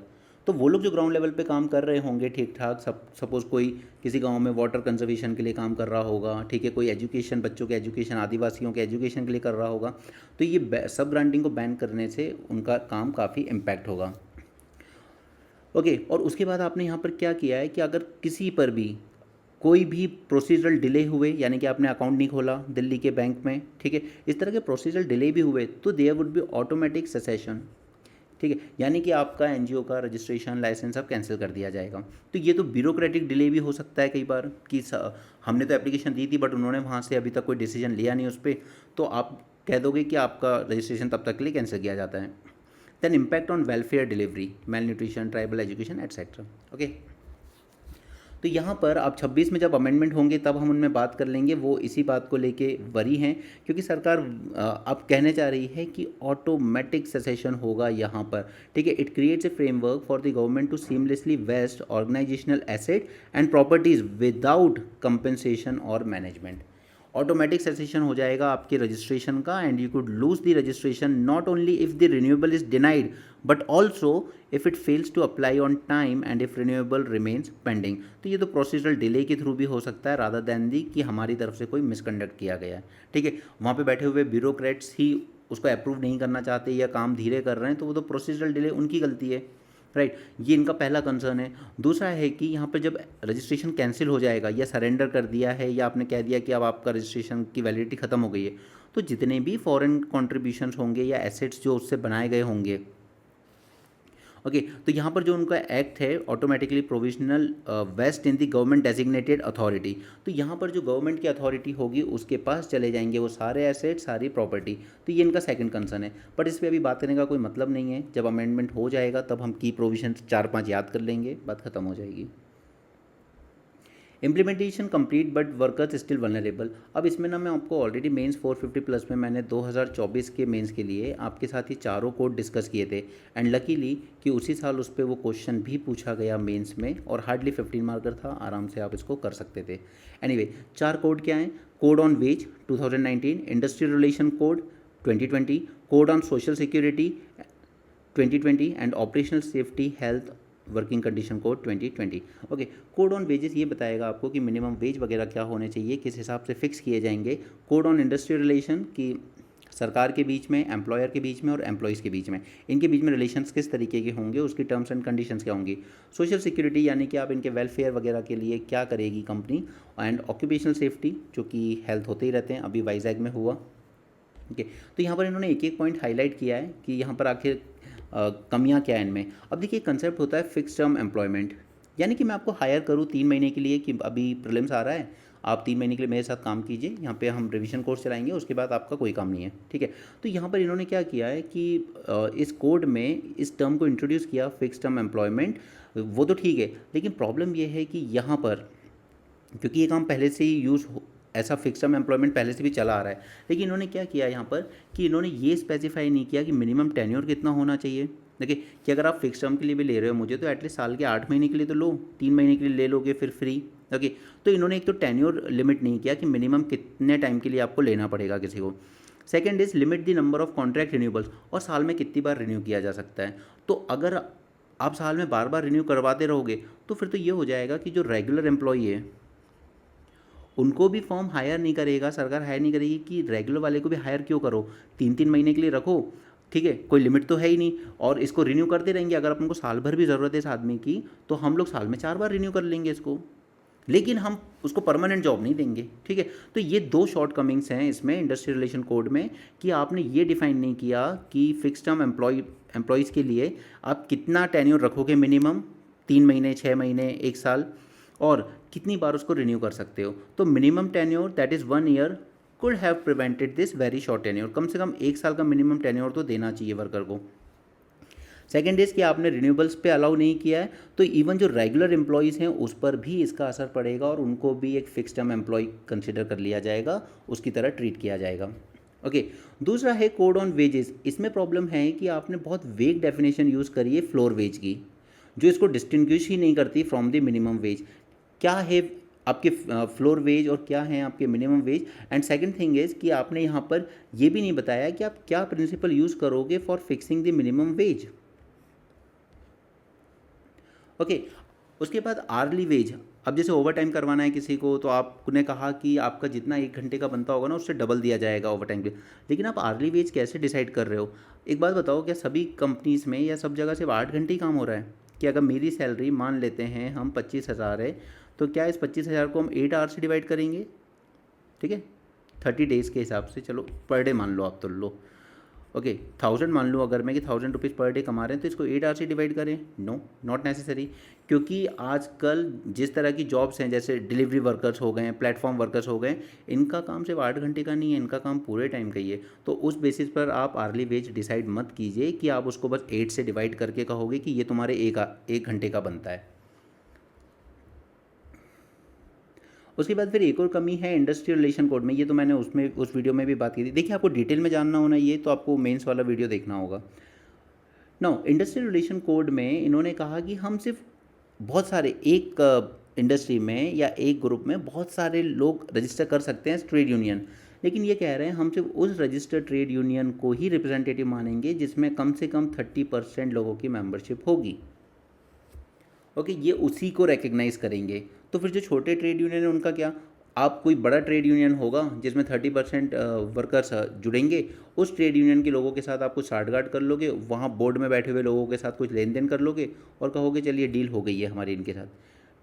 तो वो लोग जो ग्राउंड लेवल पे काम कर रहे होंगे ठीक ठाक, सपोज़ कोई किसी गांव में वाटर कंजर्वेशन के लिए काम कर रहा होगा, ठीक है, कोई एजुकेशन, बच्चों के एजुकेशन, आदिवासियों के एजुकेशन के लिए कर रहा होगा, तो ये सब ग्रांटिंग को बैन करने से उनका काम काफ़ी इम्पैक्ट होगा। ओके, और उसके बाद आपने यहाँ पर क्या किया है कि अगर किसी पर भी कोई भी प्रोसीजरल डिले हुए, यानी कि आपने अकाउंट नहीं खोला दिल्ली के बैंक में, ठीक है, इस तरह के प्रोसीजरल डिले भी हुए, तो there would be automatic cessation, ठीक है, यानी कि आपका एनजीओ का रजिस्ट्रेशन, लाइसेंस सब कैंसिल कर दिया जाएगा। तो ये तो ब्यूरोक्रेटिक डिले भी हो सकता है कई बार कि हमने तो एप्लीकेशन दी थी बट उन्होंने वहाँ से अभी तक कोई डिसीजन लिया नहीं उस पर, तो आप कह दोगे कि आपका रजिस्ट्रेशन तब तक के लिए कैंसिल किया जाता है। Then impact on welfare delivery, malnutrition, tribal education etcetera. Okay, तो यहाँ पर आप 26 में जब अमेंडमेंट होंगे तब हम उनमें बात कर लेंगे, वो इसी बात को लेके वरी हैं, क्योंकि सरकार अब कहने जा रही है कि ऑटोमेटिक सेसेशन होगा यहाँ पर, ठीक है। It creates a framework for the government to seamlessly vest organizational asset and properties without compensation और मैनेजमेंट। ऑटोमेटिक सेसेशन हो जाएगा आपके रजिस्ट्रेशन का, and you could lose the registration not only if the renewable is denied but also if it fails to apply on time and if renewable remains pending. तो ये तो procedural delay के through भी हो सकता है, rather than the कि हमारी तरफ से कोई मिसकंडक्ट किया गया है, ठीक है। वहाँ पे बैठे हुए ब्यूरोक्रेट्स ही उसको अप्रूव नहीं करना चाहते या काम धीरे कर रहे हैं, तो वो तो प्रोसीजरल डिले उनकी गलती है, राइट। ये इनका पहला कंसर्न है। दूसरा है कि यहाँ पर जब रजिस्ट्रेशन कैंसिल हो जाएगा या सरेंडर कर दिया है या आपने कह दिया कि अब आपका रजिस्ट्रेशन की वैलिडिटी ख़त्म हो गई है, तो जितने भी फॉरेन कॉन्ट्रीब्यूशंस होंगे या एसेट्स जो उससे बनाए गए होंगे, ओके, तो यहाँ पर जो उनका एक्ट है automatically provisional vest in the government designated authority, तो यहाँ पर जो गवर्नमेंट की अथॉरिटी होगी उसके पास चले जाएंगे वो सारे एसेट, सारी प्रॉपर्टी। तो ये इनका सेकंड कंसर्न है, बट इस पर अभी बात करने का कोई मतलब नहीं है। जब अमेंडमेंट हो जाएगा तब हम की प्रोविजन 4-5 याद कर लेंगे, बात खत्म हो जाएगी। Implementation complete but workers still vulnerable. अब इसमें ना मैं आपको ऑलरेडी मेंस 450 प्लस में मैंने 2024 के मेंस के लिए आपके साथ ही चारों कोड डिस्कस किए थे, एंड लकीली कि उसी साल उस पर वो क्वेश्चन भी पूछा गया मेंस में, और हार्डली 15 मार्कर था, आराम से आप इसको कर सकते थे। एनीवे, 4 कोड क्या हैं? Code on wage 2019, industrial relation code 2020, code on social security 2020 and operational safety health working condition code 2020। Okay, code on wages ये बताएगा आपको कि मिनिमम वेज वगैरह क्या होने चाहिए, किस हिसाब से फिक्स किए जाएंगे। कोड ऑन इंडस्ट्रियल रिलेशन की सरकार के बीच में, एम्प्लॉयर के बीच में और एम्प्लॉयज़ के बीच में, इनके बीच में रिलेशंस किस तरीके के होंगे, उसकी टर्म्स एंड कंडीशंस क्या होंगी। सोशल सिक्योरिटी यानी कि आप इनके वेलफेयर वगैरह के लिए क्या करेगी कंपनी, एंड ऑक्यूपेशनल सेफ्टी जो कि हेल्थ होते ही रहते हैं, अभी वाइजैग में हुआ। ओके, तो यहाँ पर इन्होंने एक एक पॉइंट हाईलाइट किया है कि यहाँ पर आखिर कमियाँ क्या है इनमें। अब देखिए, कंसेप्ट होता है फिक्स टर्म एम्प्लॉयमेंट, यानी कि मैं आपको हायर करूँ 3 महीने के लिए कि अभी प्रीलिम्स आ रहा है, आप 3 महीने के लिए मेरे साथ काम कीजिए, यहाँ पे हम रिवीजन कोर्स चलाएंगे, उसके बाद आपका कोई काम नहीं है, ठीक है। तो यहाँ पर इन्होंने क्या किया है कि इस कोड में इस टर्म को इंट्रोड्यूस किया, फिक्स टर्म एम्प्लॉयमेंट। वो तो ठीक है, लेकिन प्रॉब्लम ये है कि यहाँ पर क्योंकि ये काम पहले से ही ऐसा फिक्स टर्म एम्प्लॉयमेंट पहले से भी चला आ रहा है, लेकिन इन्होंने क्या किया यहाँ पर कि इन्होंने ये स्पेसिफाई नहीं किया कि मिनिमम टेन्योर कितना होना चाहिए। देखिए कि अगर आप फिक्स टर्म के लिए भी ले रहे हो मुझे, तो एटलीस्ट साल के 8 महीने के लिए तो लो, 3 महीने के लिए ले लोगे फिर फ्री। ओके, तो इन्होंने एक तो टेन्योर लिमिट नहीं किया कि मिनिमम कितने टाइम के लिए आपको लेना पड़ेगा किसी को। Second is limit the number of contract renewables, और साल में कितनी बार रिन्यू किया जा सकता है। तो अगर आप साल में बार बार रिन्यू करवाते रहोगे तो फिर तो ये हो जाएगा कि जो रेगुलर एम्प्लॉई है उनको भी फॉर्म हायर नहीं करेगा, सरकार हायर नहीं करेगी कि रेगुलर वाले को भी हायर क्यों करो, 3-3 महीने के लिए रखो, ठीक है, कोई लिमिट तो है ही नहीं, और इसको रिन्यू करते रहेंगे। अगर अपन को साल भर भी ज़रूरत है इस आदमी की, तो हम लोग साल में 4 बार रिन्यू कर लेंगे इसको, लेकिन हम उसको परमानेंट जॉब नहीं देंगे, ठीक है। तो ये 2 शॉर्ट कमिंग्स हैं इसमें इंडस्ट्रियल रिलेशन कोड में, कि आपने ये डिफाइन नहीं किया कि फिक्स टर्म एम्प्लॉयज़ के लिए आप कितना टेन्योर रखोगे, मिनिमम 3 महीने, 6 महीने, 1 साल, और कितनी बार उसको रिन्यू कर सकते हो। तो minimum tenure that is 1 year could have prevented this very short tenure. कम से कम 1 साल का मिनिमम टेन्योर तो देना चाहिए वर्कर को। सेकेंड इज़ कि आपने रिन्यूएबल्स पे अलाउ नहीं किया है, तो इवन जो रेगुलर एम्प्लॉयज़ हैं उस पर भी इसका असर पड़ेगा, और उनको भी एक फिक्स टर्म एम्प्लॉय कंसिडर कर लिया जाएगा, उसकी तरह ट्रीट किया जाएगा। ओके। दूसरा है कोड ऑन वेजेस। इसमें प्रॉब्लम है कि आपने बहुत वेग डेफिनेशन यूज़ करी है फ्लोर वेज की, जो इसको डिस्टिंग्विश ही नहीं करती फ्रॉम द मिनिमम वेज। क्या है आपके फ्लोर वेज और क्या है आपके minimum wage. And second thing is कि आपने यहाँ पर ये भी नहीं बताया कि आप क्या प्रिंसिपल यूज़ करोगे for fixing the minimum wage. Okay. उसके बाद आर्ली वेज। अब जैसे ओवर टाइम करवाना है किसी को, तो आपने कहा कि आपका जितना 1 घंटे का बनता होगा ना, उससे डबल दिया जाएगा ओवर टाइम पे। लेकिन आप आर्ली वेज कैसे डिसाइड कर रहे हो? एक बात बताओ, क्या सभी कंपनीज़ में या सब जगह सिर्फ 8 घंटे ही काम हो रहा है? कि अगर मेरी सैलरी मान लेते हैं हम 25,000 है, तो क्या इस 25,000 को हम 8 आवर से डिवाइड करेंगे? ठीक है, 30 डेज़ के हिसाब से, चलो पर डे मान लो आप, तो लो ओके 1000 मान लो अगर मैं कि 1000 रुपीज़ पर डे कमा रहे हैं, तो इसको 8 आवर से डिवाइड करें? No, not necessary. क्योंकि आजकल जिस तरह की जॉब्स हैं, जैसे डिलीवरी वर्कर्स हो गए हैं, प्लेटफॉर्म वर्कर्स हो गए, इनका काम सिर्फ 8 घंटे का नहीं है, इनका काम पूरे टाइम का ही है। तो उस बेसिस पर आप आर्ली वेज डिसाइड मत कीजिए कि आप उसको बस 8 से डिवाइड करके कहोगे कि ये तुम्हारे एक घंटे का बनता है। उसके बाद फिर एक और कमी है इंडस्ट्रियल रिलेशन कोड में। ये तो मैंने उसमें उस वीडियो में भी बात की थी। देखिए, आपको डिटेल में जानना होना ये, तो आपको मेंस वाला वीडियो देखना होगा। नो, इंडस्ट्रियल रिलेशन कोड में इन्होंने कहा कि हम सिर्फ बहुत सारे एक इंडस्ट्री में या एक ग्रुप में बहुत सारे लोग रजिस्टर कर सकते हैं ट्रेड यूनियन। लेकिन ये कह रहे हैं हम सिर्फ उस रजिस्टर्ड ट्रेड यूनियन को ही रिप्रेजेंटेटिव मानेंगे जिसमें कम से कम 30% लोगों की मेंबरशिप होगी। ओके, ये उसी को रिकग्नाइज करेंगे। तो फिर जो छोटे ट्रेड यूनियन है उनका क्या? आप कोई बड़ा ट्रेड यूनियन होगा जिसमें 30% वर्कर्स जुड़ेंगे, उस ट्रेड यूनियन के लोगों के साथ आप कुछ साठगांठ कर लोगे, वहाँ बोर्ड में बैठे हुए लोगों के साथ कुछ लेन देन कर लोगे और कहोगे चलिए डील हो गई है हमारी इनके साथ।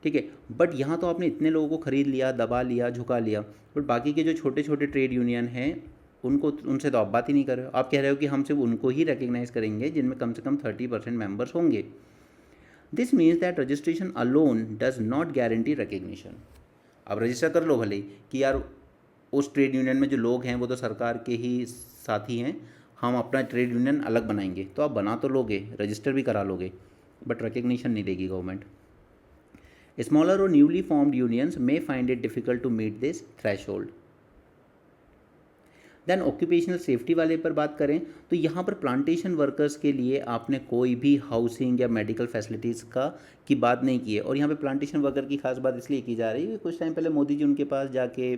ठीक है, बट यहाँ तो आपने इतने लोगों को खरीद लिया, दबा लिया, झुका लिया, बट बाकी के जो छोटे छोटे ट्रेड यूनियन हैं उनको, उनसे तो आप बात ही नहीं कर रहे हो। आप कह रहे हो कि हम सिर्फ उनको ही रिकग्नाइज करेंगे जिनमें कम से कम 30% मेंबर्स होंगे। This means that registration alone does not guarantee recognition. आप रजिस्टर कर लो भले कि यार उस ट्रेड यूनियन में जो लोग हैं वो तो सरकार के ही साथी हैं, हम अपना ट्रेड यूनियन अलग बनाएंगे, तो आप बना तो लोगे, रजिस्टर भी करा लोगे, बट रिकग्निशन नहीं देगी गवर्नमेंट। स्मॉलर और newly formed unions may find it difficult to meet this threshold. Then occupational safety वाले पर बात करें, तो यहाँ पर प्लांटेशन वर्कर्स के लिए आपने कोई भी हाउसिंग या मेडिकल फैसिलिटीज़ की बात नहीं की है। और यहाँ पे प्लांटेशन वर्कर की खास बात इसलिए की जा रही है कि कुछ टाइम पहले मोदी जी उनके पास जाके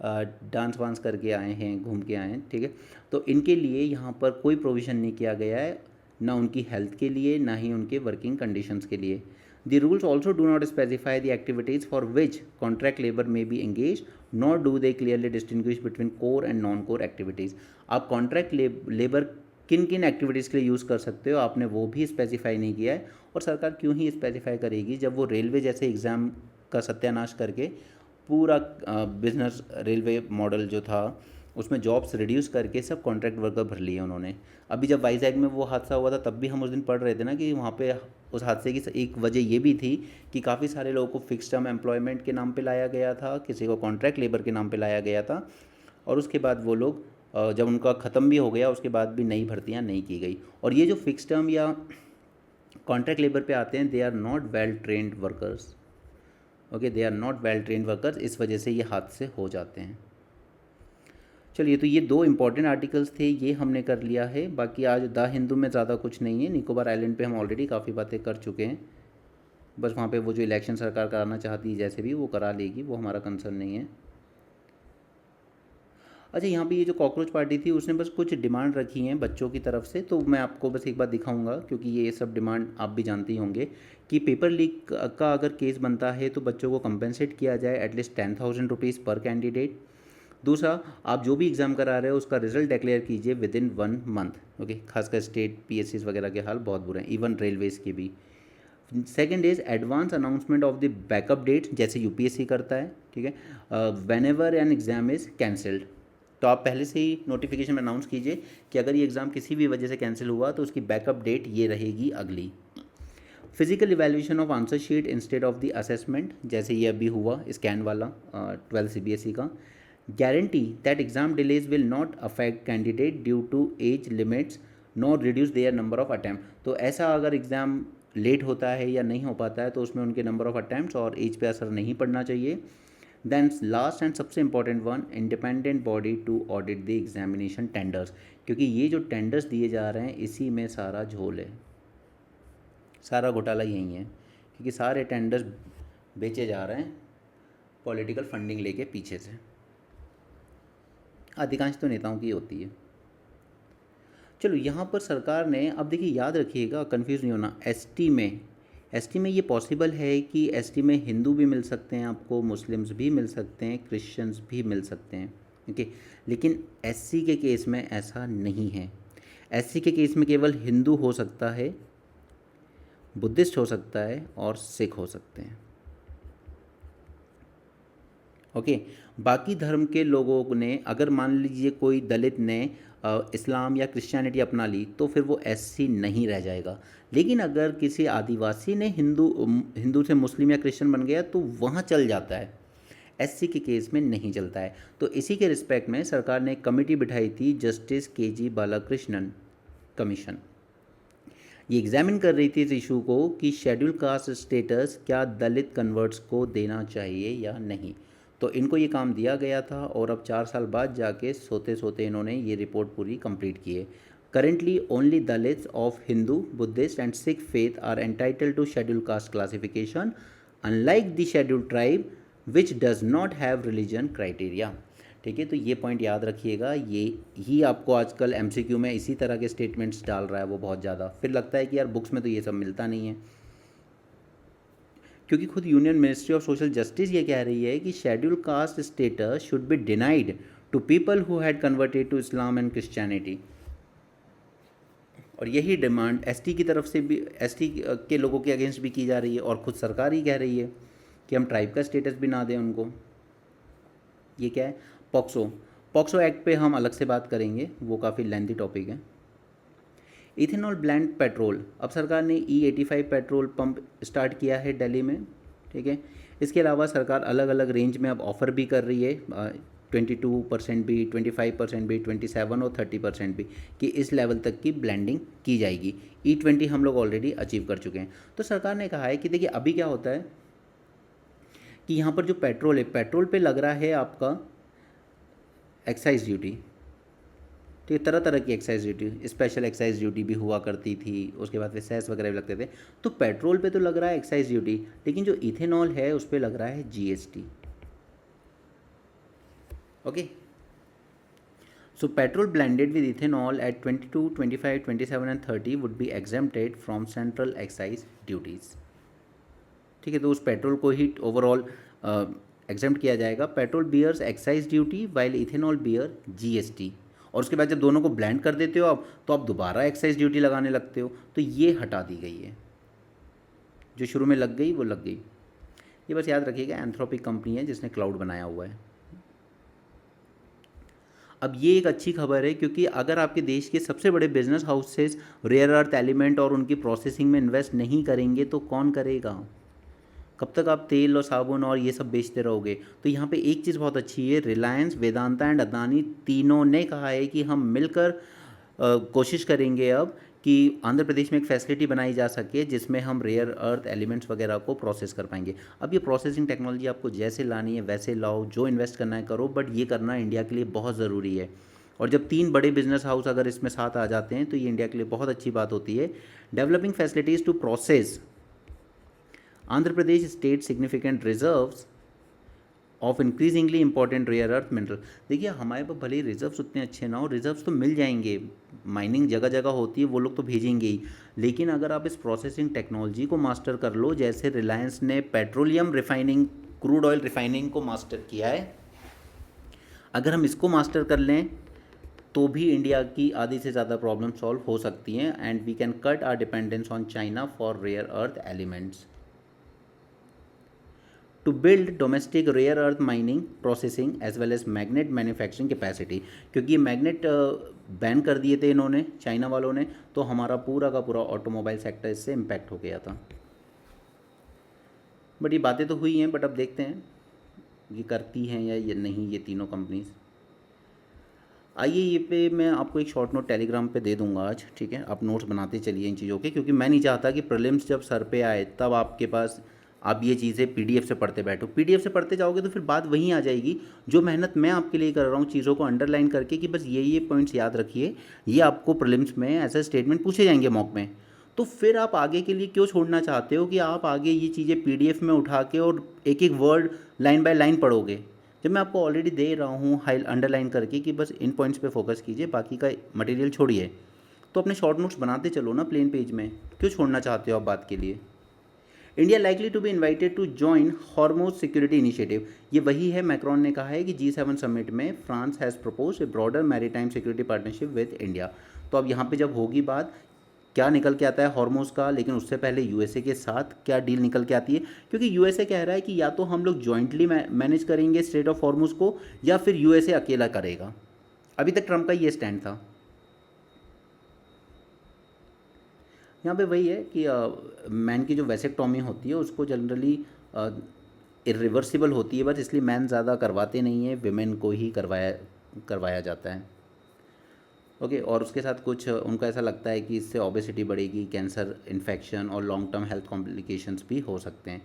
डांस वांस करके आए हैं, घूम के आए हैं। ठीक है, तो इनके लिए यहाँ पर कोई प्रोविज़न नहीं किया गया है, ना उनकी हेल्थ के लिए, ना ही उनके वर्किंग कंडीशंस के लिए। The rules also do not specify the activities for which contract labor may be engaged, nor do they clearly distinguish between core and non-core activities. आप कॉन्ट्रैक्ट लेबर किन किन एक्टिविटीज़ के लिए यूज़ कर सकते हो, आपने वो भी स्पेसिफाई नहीं किया है। और सरकार क्यों ही स्पेसिफाई करेगी जब वो रेलवे जैसे एग्ज़ाम का सत्यानाश करके पूरा बिजनेस रेलवे मॉडल जो था उसमें जॉब्स रिड्यूस करके सब कॉन्ट्रैक्ट वर्कर भर लिए उन्होंने। अभी जब वाइजैग में वो हादसा हुआ था, तब भी हम उस दिन पढ़ रहे थे ना कि वहाँ पे उस हादसे की एक वजह ये भी थी कि काफ़ी सारे लोगों को फिक्स टर्म एम्प्लॉयमेंट के नाम पे लाया गया था, किसी को कॉन्ट्रैक्ट लेबर के नाम पे लाया गया था, और उसके बाद वो लोग जब उनका ख़त्म भी हो गया उसके बाद भी नई भर्तियाँ नहीं की गई। और ये जो फिक्स टर्म या कॉन्ट्रैक्ट लेबर पे आते हैं, they are not well trained workers. Okay, they are not well trained workers, इस वजह से ये हादसे हो जाते हैं। चलिए, तो ये दो इंपॉर्टेंट आर्टिकल्स थे, ये हमने कर लिया है। बाकी आज द हिंदू में ज़्यादा कुछ नहीं है। निकोबार आइलैंड पे हम ऑलरेडी काफ़ी बातें कर चुके हैं। बस वहाँ पे वो जो इलेक्शन सरकार कराना चाहती है जैसे भी, वो करा लेगी, वो हमारा कंसर्न नहीं है। अच्छा, यहाँ पे ये जो कॉकरोच पार्टी थी उसने बस कुछ डिमांड रखी हैं बच्चों की तरफ से, तो मैं आपको बस एक बार दिखाऊंगा, क्योंकि ये सब डिमांड आप भी जानते ही होंगे कि पेपर लीक का अगर केस बनता है तो बच्चों को कंपेंसेट किया जाए एटलीस्ट 10,000 रुपीज़ पर कैंडिडेट। दूसरा, आप जो भी एग्ज़ाम करा रहे हो उसका रिजल्ट डिक्लेयर कीजिए विद इन 1 मंथ। ओके, खासकर स्टेट पीएससीज वगैरह के हाल बहुत बुरे हैं, इवन रेलवेज़ के भी। Second is advance announcement of the backup date, जैसे यूपीएससी करता है। ठीक है, whenever an exam is cancelled, तो आप पहले से ही नोटिफिकेशन में अनाउंस कीजिए कि अगर ये एग्ज़ाम किसी भी वजह से कैंसिल हुआ तो उसकी बैकअप डेट ये रहेगी अगली। Physical evaluation of answer sheet instead of the assessment, जैसे ये अभी हुआ स्कैन वाला 12 सीबीएसई का। Guarantee that exam delays will not affect candidate due to age limits not reduce their number of attempt, तो ऐसा अगर एग्ज़ाम लेट होता है या नहीं हो पाता है तो उसमें उनके नंबर ऑफ अटैम्प्ट्स और एज पे असर नहीं पड़ना चाहिए। देन लास्ट एंड सबसे important one, independent body to audit the examination tenders, क्योंकि ये जो टेंडर्स दिए जा रहे हैं इसी में सारा झोल है, सारा घोटाला यही है, क्योंकि सारे टेंडर्स बेचे जा रहे हैं पॉलिटिकल फंडिंग लेके पीछे से, अधिकांश तो नेताओं की होती है। चलो यहाँ पर सरकार ने, अब देखिए याद रखिएगा, कंफ्यूज नहीं होना, एसटी में ये पॉसिबल है कि एसटी में हिंदू भी मिल सकते हैं आपको, मुस्लिम्स भी मिल सकते हैं, क्रिश्चियंस भी मिल सकते हैं, ओके, लेकिन एससी के केस में ऐसा नहीं है। एससी के केस में केवल हिंदू हो सकता है, बुद्धिस्ट हो सकता है और सिख हो सकते हैं, ओके। बाकी धर्म के लोगों ने, अगर मान लीजिए कोई दलित ने इस्लाम या क्रिश्चियनिटी अपना ली तो फिर वो एससी नहीं रह जाएगा, लेकिन अगर किसी आदिवासी ने हिंदू से मुस्लिम या क्रिश्चियन बन गया तो वहाँ चल जाता है, एससी के केस में नहीं चलता है। तो इसी के रिस्पेक्ट में सरकार ने एक कमेटी बिठाई थी, जस्टिस KG बालाकृष्णन कमीशन। ये एग्जामिन कर रही थी इस इशू को कि शेड्यूल कास्ट स्टेटस क्या दलित कन्वर्ट्स को देना चाहिए या नहीं। तो इनको ये काम दिया गया था और अब 4 साल बाद जाके सोते सोते इन्होंने ये रिपोर्ट पूरी कंप्लीट की है। Currently only Dalits of Hindu, Buddhist and Sikh faith are entitled to schedule caste classification unlike the schedule tribe which does not have religion criteria. ठीक है, तो ये पॉइंट याद रखिएगा, ये ही आपको आजकल MCQ में इसी तरह के स्टेटमेंट्स डाल रहा है वो बहुत ज़्यादा, फिर लगता है कि यार बुक्स में तो ये सब मिलता नहीं है, क्योंकि खुद union ministry of social justice ये कह रही है कि schedule caste status should be denied to people who had converted to Islam and Christianity. और यही डिमांड एसटी की तरफ से भी, एसटी के लोगों के अगेंस्ट भी की जा रही है, और खुद सरकार ही कह रही है कि हम ट्राइब का स्टेटस भी ना दें उनको। ये क्या है? पॉक्सो एक्ट पे हम अलग से बात करेंगे, वो काफ़ी लेंथी टॉपिक है। इथेनॉल ब्लेंड पेट्रोल, अब सरकार ने E85 पेट्रोल पंप स्टार्ट किया है दिल्ली में, ठीक है। इसके अलावा सरकार अलग अलग रेंज में अब ऑफ़र भी कर रही है, 22% भी, 25% भी, 27 और 30% भी, कि इस लेवल तक की ब्लेंडिंग की जाएगी। E20 हम लोग ऑलरेडी अचीव कर चुके हैं। तो सरकार ने कहा है कि देखिए अभी क्या होता है कि यहाँ पर जो पेट्रोल है, पेट्रोल पे लग रहा है आपका एक्साइज ड्यूटी, ठीक है, तरह तरह की excise duty, special excise duty भी हुआ करती थी, उसके बाद फिर सेस वगैरह भी लगते थे। तो पेट्रोल पे तो लग रहा है एक्साइज ड्यूटी, लेकिन जो इथेनॉल है उस पर लग रहा है GST, okay. So petrol blended with ethanol at 22, 25, 27 and 30 would be exempted from central excise duties, ठीक है। तो उस पेट्रोल को ही ओवरऑल एग्जेम्प्ट किया जाएगा। Petrol bears excise duty while ethanol bear GST, और उसके बाद जब दोनों को ब्लेंड कर देते हो आप, तो आप दोबारा एक्साइज ड्यूटी लगाने लगते हो, तो ये हटा दी गई है, जो शुरू में लग गई वो लग गई। ये बस याद रखिएगा, एंथ्रोपिक कंपनी है जिसने क्लाउड बनाया हुआ है। अब ये एक अच्छी खबर है, क्योंकि अगर आपके देश के सबसे बड़े business houses rare earth element और उनकी प्रोसेसिंग में इन्वेस्ट नहीं करेंगे तो कौन करेगा? कब तक आप तेल और साबुन और ये सब बेचते रहोगे? तो यहाँ पे एक चीज़ बहुत अच्छी है, रिलायंस, वेदांता एंड अदानी तीनों ने कहा है कि हम मिलकर कोशिश करेंगे अब कि आंध्र प्रदेश में एक फैसिलिटी बनाई जा सके जिसमें हम रेयर अर्थ एलिमेंट्स वगैरह को प्रोसेस कर पाएंगे। अब ये प्रोसेसिंग टेक्नोलॉजी आपको जैसे लानी है वैसे लाओ, जो इन्वेस्ट करना है करो, बट ये करना इंडिया के लिए बहुत ज़रूरी है। और जब 3 बड़े बिजनेस हाउस अगर इसमें साथ आ जाते हैं तो ये इंडिया के लिए बहुत अच्छी बात होती है। Developing facilities to process Andhra Pradesh state significant reserves of increasingly important rare earth mineral. देखिए हमारे पास भले ही रिजर्व्स उतने अच्छे ना हो, रिजर्व्स तो मिल जाएंगे, माइनिंग जगह जगह होती है, वो लोग तो भेजेंगे ही, लेकिन अगर आप इस प्रोसेसिंग टेक्नोलॉजी को मास्टर कर लो, जैसे रिलायंस ने petroleum refining, crude oil refining को मास्टर किया है, अगर हम इसको मास्टर कर लें तो भी इंडिया की आधी से ज़्यादा प्रॉब्लम सॉल्व हो सकती हैं, and we can cut our dependence on China for rare earth elements. To build domestic rare earth mining, processing as well as magnet manufacturing capacity, क्योंकि ये मैग्नेट बैन कर दिए थे इन्होंने, चाइना वालों ने, तो हमारा पूरा का पूरा ऑटोमोबाइल सेक्टर इससे इम्पैक्ट हो गया था। बट ये बातें तो हुई हैं, बट अब देखते हैं ये करती हैं या ये नहीं, ये तीनों कंपनीज। आइए ये पे मैं आपको एक शॉर्ट नोट टेलीग्राम पे दे दूंगा आज, ठीक है। आप नोट्स बनाते चलिए इन चीज़ों के, क्योंकि मैं नहीं चाहता कि प्रीलिम्स जब सर पे आए तब आपके पास आप ये चीज़ें पीडीएफ से पढ़ते बैठो, पीडीएफ से पढ़ते जाओगे तो फिर बात वहीं आ जाएगी। जो मेहनत मैं आपके लिए कर रहा हूँ चीज़ों को अंडरलाइन करके कि बस ये पॉइंट्स याद रखिए, ये आपको प्रीलिम्स में एज अ स्टेटमेंट पूछे जाएंगे मॉक में, तो फिर आप आगे के लिए क्यों छोड़ना चाहते हो कि आप आगे ये चीज़ें पीडीएफ में उठा के और एक एक वर्ड लाइन बाय लाइन पढ़ोगे, जब मैं आपको ऑलरेडी दे रहा हूँ हाई अंडरलाइन करके कि बस इन पॉइंट्स पे फोकस कीजिए, बाकी का मटेरियल छोड़िए। तो अपने शॉर्ट नोट्स बनाते चलो ना प्लेन पेज में, क्यों छोड़ना चाहते हो आप बात के लिए। India likely to be invited to join Hormuz security initiative, ये वही है मैक्रोन ने कहा है कि G7 समिट में France has propose A broader maritime security partnership with India. तो अब यहाँ पे जब होगी बात, क्या निकल के आता है हॉर्मोज का, लेकिन उससे पहले यूएसए के साथ क्या डील निकल के आती है, क्योंकि यूएसए कह रहा है कि या तो हम लोग जॉइंटली मैनेज करेंगे स्ट्रेट ऑफ हॉर्मोज को, या फिर यूएसए अकेला करेगा। अभी तक ट्रम्प का ये स्टैंड था। यहाँ पे वही है कि मैन की जो वैसेक्टॉमी होती है उसको जनरली इरिवर्सिबल होती है, बस इसलिए मैन ज़्यादा करवाते नहीं है, विमेन को ही करवाया जाता है। ओके और उसके साथ कुछ उनको ऐसा लगता है कि इससे ओबेसिटी बढ़ेगी, कैंसर, इन्फेक्शन और लॉन्ग टर्म हेल्थ कॉम्प्लिकेशंस भी हो सकते हैं।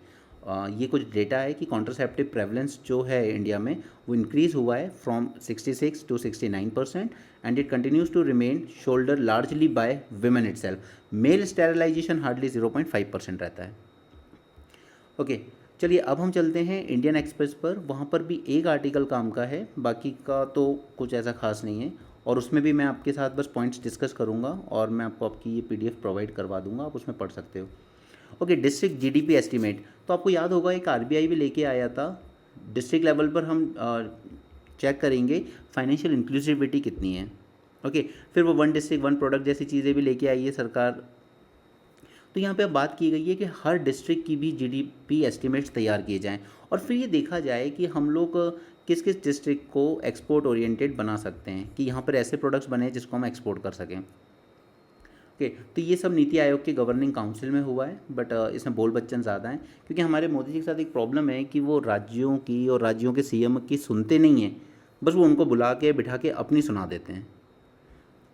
ये कुछ डेटा है कि कॉन्ट्रासेप्टिव प्रेवलेंस जो है इंडिया में वो इंक्रीज़ हुआ है from 66 to 69% and it continues to remain shoulder largely by women itself. Male sterilization hardly 0.5% रहता है। ओके चलिए अब हम चलते हैं इंडियन एक्सप्रेस पर, वहाँ पर भी एक आर्टिकल काम का है, बाकी का तो कुछ ऐसा खास नहीं है, और उसमें भी मैं आपके साथ बस पॉइंट्स डिस्कस करूँगा और मैं आपको आपकी ये पीडीएफ प्रोवाइड करवा दूँगा, आप उसमें पढ़ सकते हो। ओके डिस्ट्रिक्ट जीडीपी एस्टीमेट, तो आपको याद होगा एक आरबीआई भी लेके आया था, डिस्ट्रिक्ट लेवल पर हम चेक करेंगे फाइनेंशियल इंक्लूसिविटी कितनी है। ओके फिर वो वन डिस्ट्रिक्ट वन प्रोडक्ट जैसी चीज़ें भी लेके आई है सरकार। तो यहाँ पे अब बात की गई है कि हर डिस्ट्रिक्ट की भी जीडीपी एस्टीमेट्स तैयार किए जाएं और फिर ये देखा जाए कि हम लोग किस किस डिस्ट्रिक्ट को एक्सपोर्ट ओरिएंटेड बना सकते हैं, कि यहाँ पर ऐसे प्रोडक्ट्स बने जिसको हम एक्सपोर्ट कर सकें। ओके तो ये सब नीति आयोग के गवर्निंग काउंसिल में हुआ है, बट इसमें बोल बच्चन ज़्यादा हैं, क्योंकि हमारे मोदी जी के साथ एक प्रॉब्लम है कि वो राज्यों की और राज्यों के सीएम की सुनते नहीं हैं, बस वो उनको बुला के बिठा के अपनी सुना देते हैं।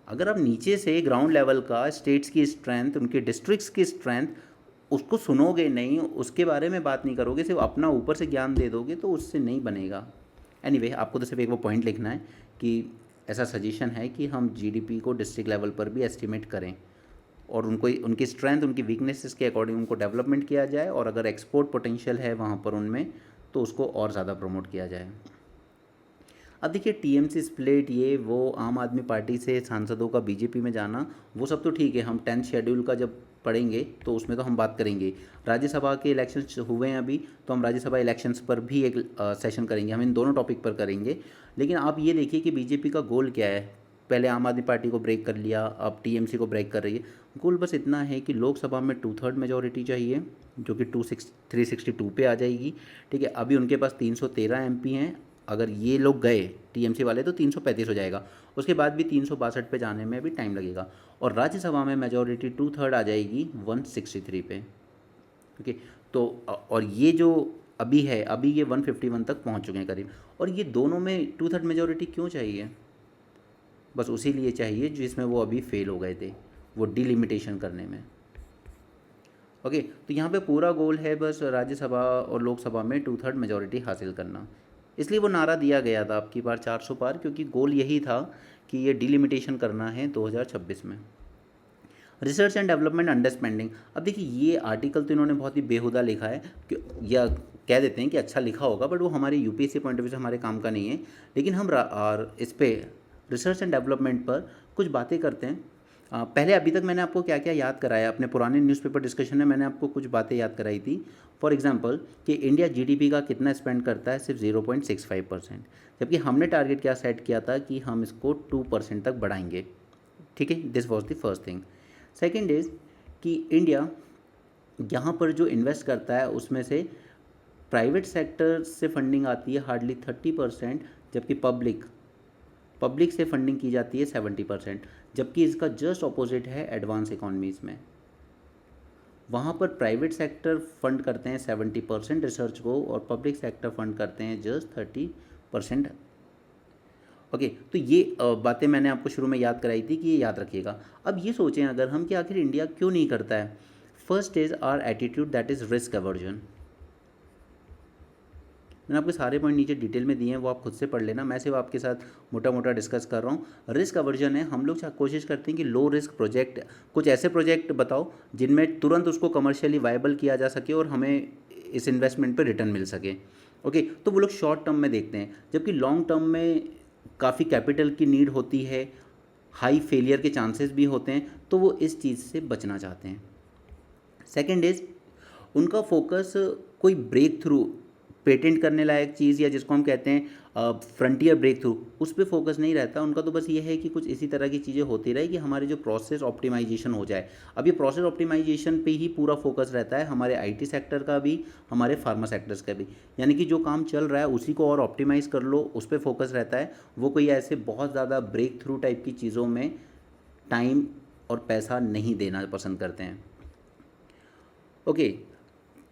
अगर आप नीचे से ग्राउंड लेवल का स्टेट्स की स्ट्रेंथ, उनके डिस्ट्रिक्ट्स की स्ट्रेंथ उसको सुनोगे नहीं, उसके बारे में बात नहीं करोगे, सिर्फ अपना ऊपर से ज्ञान दे दोगे, तो उससे नहीं बनेगा। एनीवे आपको तो सिर्फ एक वो पॉइंट लिखना है कि ऐसा सजेशन है कि हम जीडीपी को डिस्ट्रिक्ट लेवल पर भी एस्टिमेट करें और उनको उनकी स्ट्रेंथ, उनकी वीकनेसेस के अकॉर्डिंग उनको डेवलपमेंट किया जाए, और अगर एक्सपोर्ट पोटेंशियल है वहाँ पर उनमें तो उसको और ज़्यादा प्रमोट किया जाए। अब देखिए टीएमसी स्प्लिट, ये वो आम आदमी पार्टी से सांसदों का बीजेपी में जाना, वो सब तो ठीक है, हम 10th शेड्यूल का जब पढ़ेंगे तो उसमें तो हम बात करेंगे। राज्यसभा के इलेक्शंस हुए हैं अभी, तो हम राज्यसभा इलेक्शंस पर भी एक सेशन करेंगे, हम इन दोनों टॉपिक पर करेंगे। लेकिन आप ये देखिए कि बीजेपी का गोल क्या है, पहले आम आदमी पार्टी को ब्रेक कर लिया, अब टीएमसी को ब्रेक कर रही है। गोल बस इतना है कि लोकसभा में 2/3 मेजोरिटी चाहिए, जो कि 362 पे आ जाएगी। ठीक है, अभी उनके पास 313 एमपी हैं, अगर ये लोग गए टीएमसी वाले तो 335 हो जाएगा, उसके बाद भी 362 पे जाने में भी टाइम लगेगा, और राज्यसभा में मेजोरिटी 2/3 आ जाएगी 163 पे। ओके तो और ये जो अभी है, अभी ये 151 तक पहुंच चुके हैं करीब, और ये दोनों में 2/3 मेजोरिटी क्यों चाहिए, बस उसी लिए चाहिए जिसमें वो अभी फेल हो गए थे, वो डिलिमिटेशन करने में। ओके तो यहाँ पे पूरा गोल है बस राज्यसभा और लोकसभा में 2/3 मेजोरिटी हासिल करना, इसलिए वो नारा दिया गया था आपकी बार 400 पार, क्योंकि गोल यही था कि ये डिलिमिटेशन करना है 2026 में। रिसर्च एंड डेवलपमेंट अंडरस्टैंडिंग, अब देखिए ये आर्टिकल तो इन्होंने बहुत ही बेहुदा लिखा है, कि या कह देते हैं कि अच्छा लिखा होगा, बट वो हमारे यूपीएससी पॉइंट ऑफ व्यू से हमारे काम का नहीं है। लेकिन हम इस पर रिसर्च एंड डेवलपमेंट पर कुछ बातें करते हैं। पहले अभी तक मैंने आपको क्या क्या याद कराया, अपने पुराने न्यूज़पेपर डिस्कशन में मैंने आपको कुछ बातें याद कराई थी। फॉर एग्जांपल कि इंडिया जीडीपी का कितना स्पेंड करता है, सिर्फ 0.65%, जबकि हमने टारगेट क्या सेट किया था कि हम इसको 2% तक बढ़ाएंगे। ठीक है, this was the first thing. Second is कि इंडिया यहाँ पर जो इन्वेस्ट करता है उसमें से प्राइवेट सेक्टर से फंडिंग आती है हार्डली 30%, जबकि पब्लिक से फंडिंग की जाती है 70%, जबकि इसका जस्ट ऑपोजिट है एडवांस इकोनॉमीज़ में। वहाँ पर प्राइवेट सेक्टर फंड करते हैं 70% रिसर्च को, और पब्लिक सेक्टर फंड करते हैं जस्ट 30%। ओके तो ये बातें मैंने आपको शुरू में याद कराई थी कि ये याद रखिएगा। अब ये सोचें अगर हम कि आखिर इंडिया क्यों नहीं करता है। First is our attitude, that is risk aversion. मैंने आपके सारे पॉइंट नीचे डिटेल में दिए हैं, वो आप खुद से पढ़ लेना, मैं सिर्फ आपके साथ मोटा मोटा डिस्कस कर रहा हूँ। रिस्क अवर्जन है, हम लोग कोशिश करते हैं कि लो रिस्क प्रोजेक्ट, कुछ ऐसे प्रोजेक्ट बताओ जिनमें तुरंत उसको कमर्शियली वायबल किया जा सके और हमें इस इन्वेस्टमेंट पर रिटर्न मिल सके। ओके, तो वो लोग शॉर्ट टर्म में देखते हैं, जबकि लॉन्ग टर्म में काफ़ी कैपिटल की नीड होती है, हाई फेलियर के चांसेस भी होते हैं, तो वो इस चीज़ से बचना चाहते हैं। सेकेंड इज़ उनका फोकस कोई ब्रेक थ्रू, पेटेंट करने लायक चीज़ या जिसको हम कहते हैं फ्रंटियर ब्रेक थ्रू, उस पर फोकस नहीं रहता उनका। तो बस ये है कि कुछ इसी तरह की चीज़ें होती रहे कि हमारे जो प्रोसेस ऑप्टिमाइजेशन हो जाए। अब ये प्रोसेस ऑप्टिमाइजेशन पे ही पूरा फोकस रहता है हमारे आईटी सेक्टर का भी, हमारे फार्मा सेक्टर्स का भी, यानी कि जो काम चल रहा है उसी को और ऑप्टिमाइज़ कर लो, उस पर फोकस रहता है। वो कोई ऐसे बहुत ज़्यादा ब्रेक थ्रू टाइप की चीज़ों में टाइम और पैसा नहीं देना पसंद करते हैं। ओके,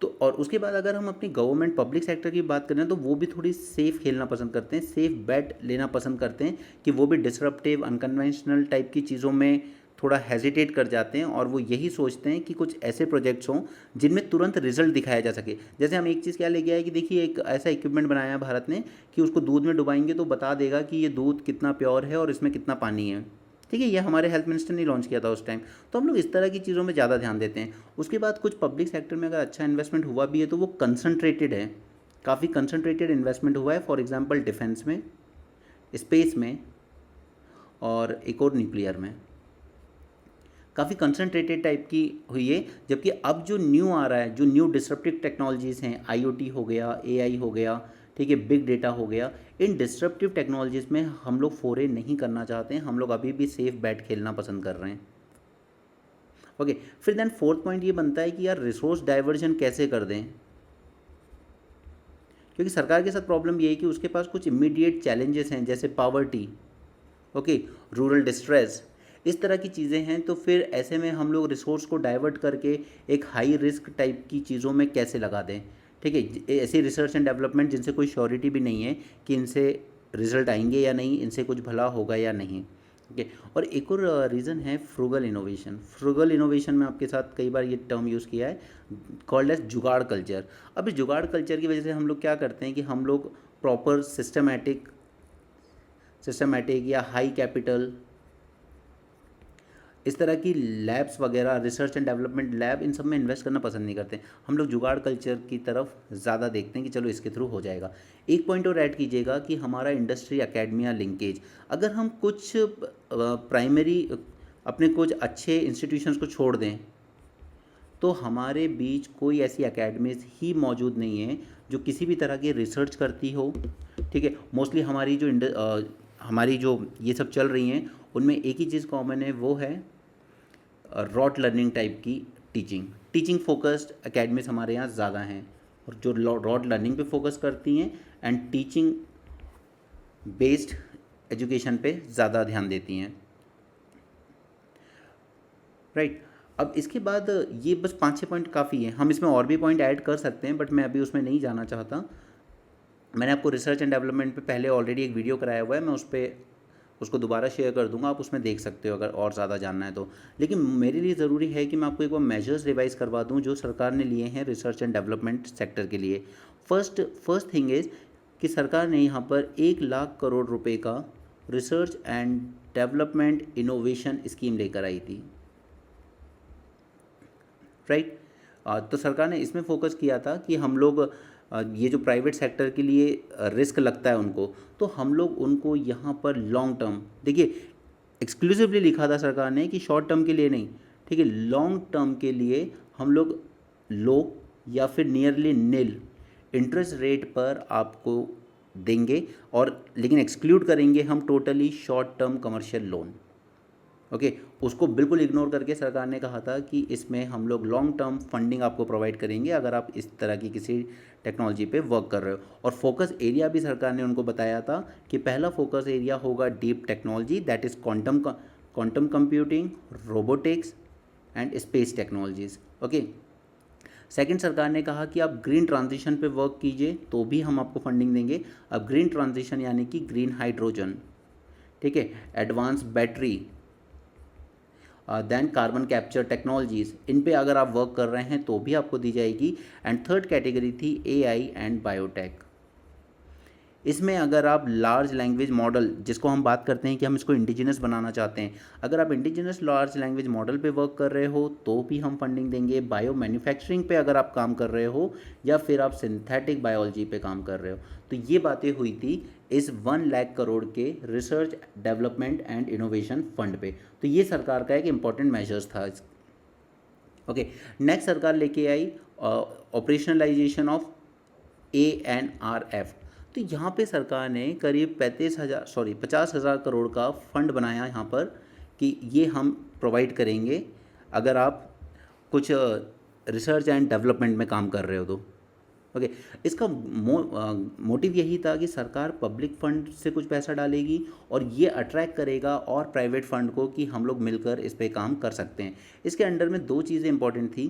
तो और उसके बाद अगर हम अपनी गवर्नमेंट पब्लिक सेक्टर की बात करें तो वो भी थोड़ी सेफ़ खेलना पसंद करते हैं, सेफ़ बेट लेना पसंद करते हैं कि वो भी डिसरप्टिव अनकन्वेंशनल टाइप की चीज़ों में थोड़ा हेजिटेट कर जाते हैं, और वो यही सोचते हैं कि कुछ ऐसे प्रोजेक्ट्स हों जिनमें तुरंत रिजल्ट दिखाया जा सके। जैसे हम एक चीज़ क्या लेके आए कि देखिए एक ऐसा इक्विपमेंट बनाया है भारत ने कि उसको दूध में डुबाएंगे तो बता देगा कि ये दूध कितना प्योर है और इसमें कितना पानी है। ठीक है, ये हमारे हेल्थ मिनिस्टर ने लॉन्च किया था उस टाइम। तो हम लोग इस तरह की चीज़ों में ज़्यादा ध्यान देते हैं। उसके बाद कुछ पब्लिक सेक्टर में अगर अच्छा इन्वेस्टमेंट हुआ भी है तो वो कंसंट्रेटेड है, काफ़ी कंसंट्रेटेड इन्वेस्टमेंट हुआ है। फॉर एग्जांपल डिफेंस में, स्पेस में, और एक और न्यूक्लियर में काफ़ी कंसंट्रेटेड टाइप की हुई है। जबकि अब जो न्यू आ रहा है, जो न्यू डिसरप्टिव टेक्नोलॉजीज़ हैं, आईओटी हो गया, एआई हो गया, ठीक है, बिग डेटा हो गया, इन डिसरप्टिव टेक्नोलॉजीज़ में हम लोग फोरे नहीं करना चाहते हैं, हम लोग अभी भी सेफ बैट खेलना पसंद कर रहे हैं। ओके, फिर देन फोर्थ पॉइंट ये बनता है कि यार रिसोर्स डाइवर्जन कैसे कर दें, क्योंकि सरकार के साथ प्रॉब्लम ये है कि उसके पास कुछ इमीडिएट चैलेंजेस हैं, जैसे पावर्टी, ओके, रूरल डिस्ट्रेस, इस तरह की चीज़ें हैं। तो फिर ऐसे में हम लोग रिसोर्स को डाइवर्ट करके एक हाई रिस्क टाइप की चीज़ों में कैसे लगा दें। ठीक है, ऐसी रिसर्च एंड डेवलपमेंट जिनसे कोई श्योरिटी भी नहीं है कि इनसे रिजल्ट आएंगे या नहीं, इनसे कुछ भला होगा या नहीं। ओके, और एक और रीज़न है फ्रूगल इनोवेशन। फ्रूगल इनोवेशन में आपके साथ कई बार ये टर्म यूज़ किया है, कॉल्ड एज जुगाड़ कल्चर। अब इस जुगाड़ कल्चर की वजह से हम लोग क्या करते हैं कि हम लोग प्रॉपर सिस्टमैटिक या हाई कैपिटल, इस तरह की लैब्स वगैरह, रिसर्च एंड डेवलपमेंट लैब, इन सब में इन्वेस्ट करना पसंद नहीं करते। हम लोग जुगाड़ कल्चर की तरफ ज़्यादा देखते हैं कि चलो इसके थ्रू हो जाएगा। एक पॉइंट और ऐड कीजिएगा कि हमारा इंडस्ट्री एकेडमिया लिंकेज, अगर हम कुछ प्राइमरी अपने कुछ अच्छे इंस्टीट्यूशंस को छोड़ दें तो हमारे बीच कोई ऐसी एकेडमीज ही मौजूद नहीं है जो किसी भी तरह की रिसर्च करती हो। ठीक है, मोस्टली हमारी जो ये सब चल रही हैं उनमें एक ही चीज़ कॉमन है, वो है रॉट लर्निंग टाइप की टीचिंग फोकस्ड एकेडमीज हमारे यहाँ ज़्यादा हैं, और जो रॉट लर्निंग पे फोकस करती हैं एंड टीचिंग बेस्ड एजुकेशन पे ज़्यादा ध्यान देती हैं। राइट, अब इसके बाद ये बस 5-6 पॉइंट काफ़ी हैं, हम इसमें और भी पॉइंट ऐड कर सकते हैं बट मैं अभी उसमें नहीं जाना चाहता। मैंने आपको रिसर्च एंड डेवलपमेंट पे पहले ऑलरेडी एक वीडियो कराया हुआ है, मैं उसको दोबारा शेयर कर दूंगा, आप उसमें देख सकते हो अगर और ज़्यादा जानना है तो। लेकिन मेरे लिए ज़रूरी है कि मैं आपको एक बार मेजर्स रिवाइज़ करवा दूं जो सरकार ने लिए हैं रिसर्च एंड डेवलपमेंट सेक्टर के लिए। फर्स्ट थिंग इज़ कि सरकार ने यहाँ पर 1,00,000 करोड़ रुपए का research and development innovation scheme लेकर आई थी। राइट, तो सरकार ने इसमें फोकस किया था कि हम लोग ये जो प्राइवेट सेक्टर के लिए रिस्क लगता है उनको, तो हम लोग उनको यहाँ पर लॉन्ग टर्म, देखिए एक्सक्लूसिवली लिखा था सरकार ने कि शॉर्ट टर्म के लिए नहीं, ठीक है, लॉन्ग टर्म के लिए हम लोग लो या फिर नियरली नील इंटरेस्ट रेट पर आपको देंगे, और लेकिन एक्सक्लूड करेंगे हम totally short term commercial loan. Okay, उसको बिल्कुल इग्नोर करके सरकार ने कहा था कि इसमें हम लोग लॉन्ग टर्म फंडिंग आपको प्रोवाइड करेंगे अगर आप इस तरह की किसी टेक्नोलॉजी पे वर्क कर रहे हो। और फोकस एरिया भी सरकार ने उनको बताया था कि पहला फोकस एरिया होगा deep technology, that is quantum computing, robotics and space technologies. Okay, second, सरकार ने कहा कि आप ग्रीन ट्रांजिशन पे वर्क कीजिए तो भी हम आपको फंडिंग देंगे। अब ग्रीन ट्रांजिशन यानी कि ग्रीन हाइड्रोजन, ठीक है, advance battery, then carbon capture technologies, इन पे अगर आप वर्क कर रहे हैं तो भी आपको दी जाएगी। एंड थर्ड कैटेगरी थी एआई एंड बायोटेक। इसमें अगर आप लार्ज लैंग्वेज मॉडल, जिसको हम बात करते हैं कि हम इसको इंडिजिनस बनाना चाहते हैं, अगर आप इंडिजिनस लार्ज लैंग्वेज मॉडल पे वर्क कर रहे हो तो भी हम फंडिंग देंगे। बायो मैन्युफैक्चरिंग पे अगर आप काम कर रहे हो या फिर आप सिंथेटिक बायोलॉजी पे काम कर रहे हो, तो ये बातें हुई थी इस 1 लाख करोड़ के research development and innovation fund पे। तो ये सरकार का एक इम्पॉर्टेंट मेजर्स था। ओके, नेक्स्ट सरकार लेके आई ऑपरेशनलाइजेशन ऑफ ANRF। तो यहाँ पे सरकार ने करीब 50,000 करोड़ का फंड बनाया यहाँ पर कि ये हम प्रोवाइड करेंगे अगर आप कुछ रिसर्च एंड डेवलपमेंट में काम कर रहे हो तो। ओके, इसका मोटिव यही था कि सरकार पब्लिक फंड से कुछ पैसा डालेगी और ये अट्रैक्ट करेगा और प्राइवेट फंड को कि हम लोग मिलकर इस पे काम कर सकते हैं। इसके अंडर में दो चीज़ें इंपॉर्टेंट थी।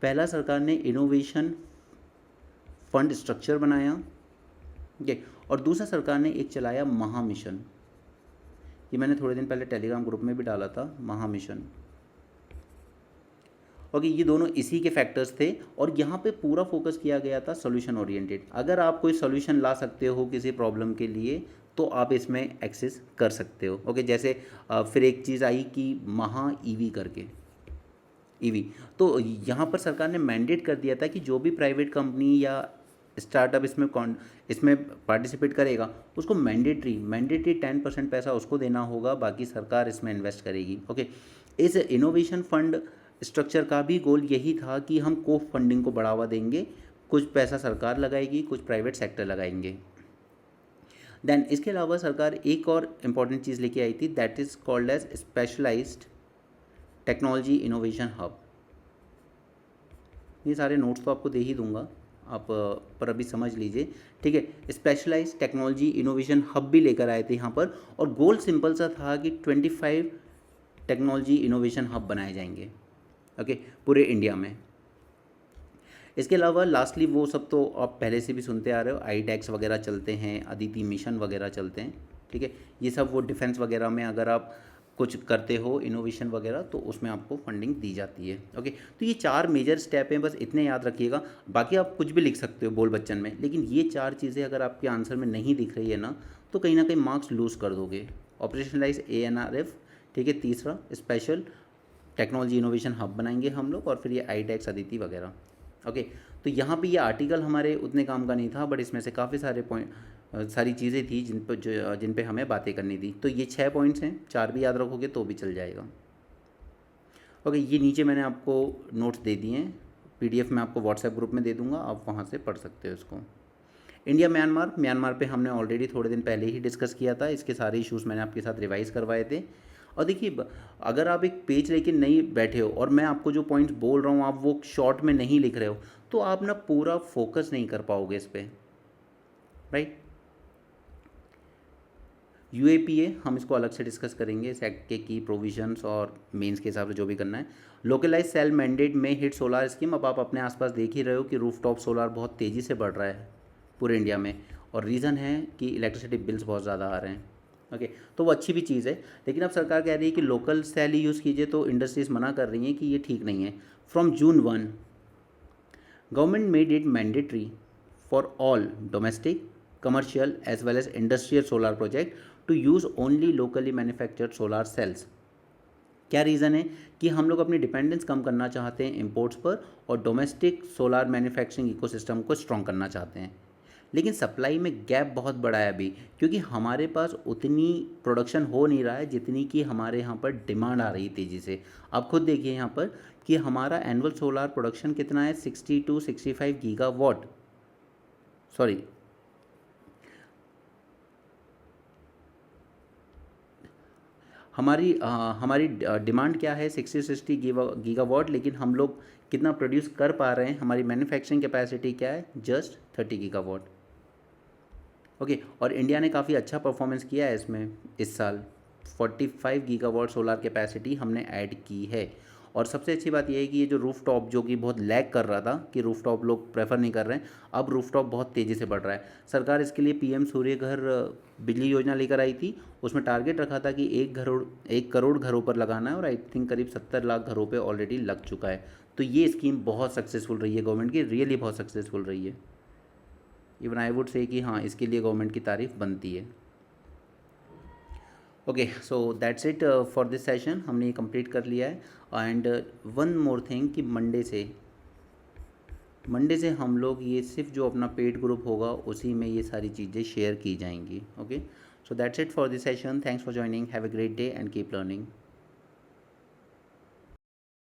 पहला, सरकार ने इनोवेशन फंड स्ट्रक्चर बनाया, ठीक है, और दूसरा सरकार ने एक चलाया महा मिशन। ये मैंने थोड़े दिन पहले टेलीग्राम ग्रुप में भी डाला था, महा मिशन। ओके, ये दोनों इसी के फैक्टर्स थे और यहाँ पे पूरा फोकस किया गया था सॉल्यूशन ओरिएंटेड। अगर आप कोई सॉल्यूशन ला सकते हो किसी प्रॉब्लम के लिए तो आप इसमें एक्सेस कर सकते हो। ओके, जैसे फिर एक चीज़ आई कि महा ईवी करके, ईवी। तो यहाँ पर सरकार ने मैंडेट कर दिया था कि जो भी प्राइवेट कंपनी या स्टार्टअप इसमें पार्टिसिपेट करेगा उसको मैंडेटरी 10% पैसा उसको देना होगा, बाकी सरकार इसमें इन्वेस्ट करेगी। ओके, इस इनोवेशन फंड स्ट्रक्चर का भी गोल यही था कि हम को फंडिंग को बढ़ावा देंगे, कुछ पैसा सरकार लगाएगी, कुछ प्राइवेट सेक्टर लगाएंगे। देन इसके अलावा सरकार एक और इम्पॉर्टेंट चीज़ लेके आई थी, that is called as specialized technology innovation hub. ये सारे नोट्स तो आपको दे ही दूंगा आप, पर अभी समझ लीजिए, ठीक है। स्पेशलाइज्ड टेक्नोलॉजी इनोवेशन हब भी लेकर आए थे यहाँ पर और गोल सिंपल सा था कि 25 टेक्नोलॉजी इनोवेशन हब बनाए जाएंगे, ओके, पूरे इंडिया में। इसके अलावा लास्टली वो सब तो आप पहले से भी सुनते आ रहे हो, IDEX वगैरह चलते हैं, अदिति मिशन वगैरह चलते हैं, ठीक है। ये सब वो डिफेंस वगैरह में अगर आप कुछ करते हो इनोवेशन वगैरह तो उसमें आपको फंडिंग दी जाती है। ओके, तो ये 4 मेजर स्टेप हैं, बस इतने याद रखिएगा। बाकी आप कुछ भी लिख सकते हो बोल बच्चन में, लेकिन ये 4 चीज़ें अगर आपके आंसर में नहीं दिख रही है ना तो कहीं ना कहीं मार्क्स लूज़ कर दोगे। ऑपरेशनलाइज ANRF, ठीक है। तीसरा, स्पेशल टेक्नोलॉजी इनोवेशन हब बनाएंगे हम लोग, और फिर ये IDEX अदिति वगैरह। ओके, तो यहाँ पे ये आर्टिकल हमारे उतने काम का नहीं था, बट इसमें से काफ़ी सारे सारी चीज़ें थी जिन पे हमें बातें करनी थी। तो ये 6 पॉइंट्स हैं, 4 भी याद रखोगे तो भी चल जाएगा। ओके, ये नीचे मैंने आपको नोट्स दे दिए हैं, PDF मैं आपको व्हाट्सएप ग्रुप में दे दूंगा, आप वहाँ से पढ़ सकते हो इसको। इंडिया म्यांमार पे हमने ऑलरेडी थोड़े दिन पहले ही डिस्कस किया था, इसके सारे इश्यूज़ मैंने आपके साथ रिवाइज़ करवाए थे। और देखिए, अगर आप एक पेज लेके नहीं बैठे हो और मैं आपको जो पॉइंट्स बोल रहा हूँ आप वो शॉर्ट में नहीं लिख रहे हो तो आप ना पूरा फोकस नहीं कर पाओगे इस पर, राइट। UAPA हम इसको अलग से डिस्कस करेंगे, इस एक्ट के की प्रोविजंस और मेंस के हिसाब से जो भी करना है। लोकलाइज सेल मैंडेट में हिट सोलार स्कीम, अब आप अपने आसपास देख ही रहे हो कि रूफटॉप सोलार बहुत तेज़ी से बढ़ रहा है पूरे इंडिया में, और रीज़न है कि इलेक्ट्रिसिटी बिल्स बहुत ज़्यादा आ रहे हैं। ओके, तो वो अच्छी भी चीज़ है, लेकिन अब सरकार कह रही है कि लोकल सेल ही यूज़ कीजिए, तो इंडस्ट्रीज़ मना कर रही हैं कि ये ठीक नहीं है। From June 1 government made it mandatory for all domestic, commercial as well as industrial solar project to use only locally manufactured solar cells. क्या रीज़न है कि हम लोग अपनी डिपेंडेंस कम करना चाहते हैं इंपोर्ट्स पर और डोमेस्टिक सोलार मैन्युफैक्चरिंग इकोसिस्टम को स्ट्रॉन्ग करना चाहते हैं। लेकिन सप्लाई में गैप बहुत बड़ा है अभी, क्योंकि हमारे पास उतनी प्रोडक्शन हो नहीं रहा है जितनी कि हमारे यहाँ पर डिमांड आ रही है तेज़ी से। आप खुद देखिए यहाँ पर कि हमारा एनुअल सोलार प्रोडक्शन कितना है, 60 to 65 गीगावाट, सॉरी हमारी डिमांड क्या है, 60 गीगावाट, लेकिन हम लोग कितना प्रोड्यूस कर पा रहे हैं, हमारी मैन्युफैक्चरिंग कैपेसिटी क्या है, जस्ट 30 गीगावाट। ओके, और इंडिया ने काफ़ी अच्छा परफॉर्मेंस किया है इसमें इस साल, 45 गीगावाट सोलार कैपेसिटी हमने ऐड की है। और सबसे अच्छी बात यह है कि ये जो रूफटॉप, जो कि बहुत लैग कर रहा था कि रूफटॉप लोग प्रेफर नहीं कर रहे हैं, अब रूफटॉप बहुत तेज़ी से बढ़ रहा है। सरकार इसके लिए PM सूर्य घर बिजली योजना लेकर आई थी, उसमें टारगेट रखा था कि 1 करोड़ घरों पर लगाना है, और आई थिंक करीब 70 लाख घरों पर ऑलरेडी लग चुका है। तो ये स्कीम बहुत सक्सेसफुल रही है गवर्नमेंट की, रियली बहुत सक्सेसफुल रही है। इवन आई वुड से कि हाँ इसके लिए गवर्नमेंट की तारीफ बनती है। Okay, so that's it for this session, हमने ये कंप्लीट कर लिया है। एंड वन मोर थिंग कि मंडे से हम लोग ये सिर्फ जो अपना पेड ग्रुप होगा उसी में ये सारी चीज़ें शेयर की जाएंगी। Okay, so that's it for this session, thanks for joining, have a great day and keep learning.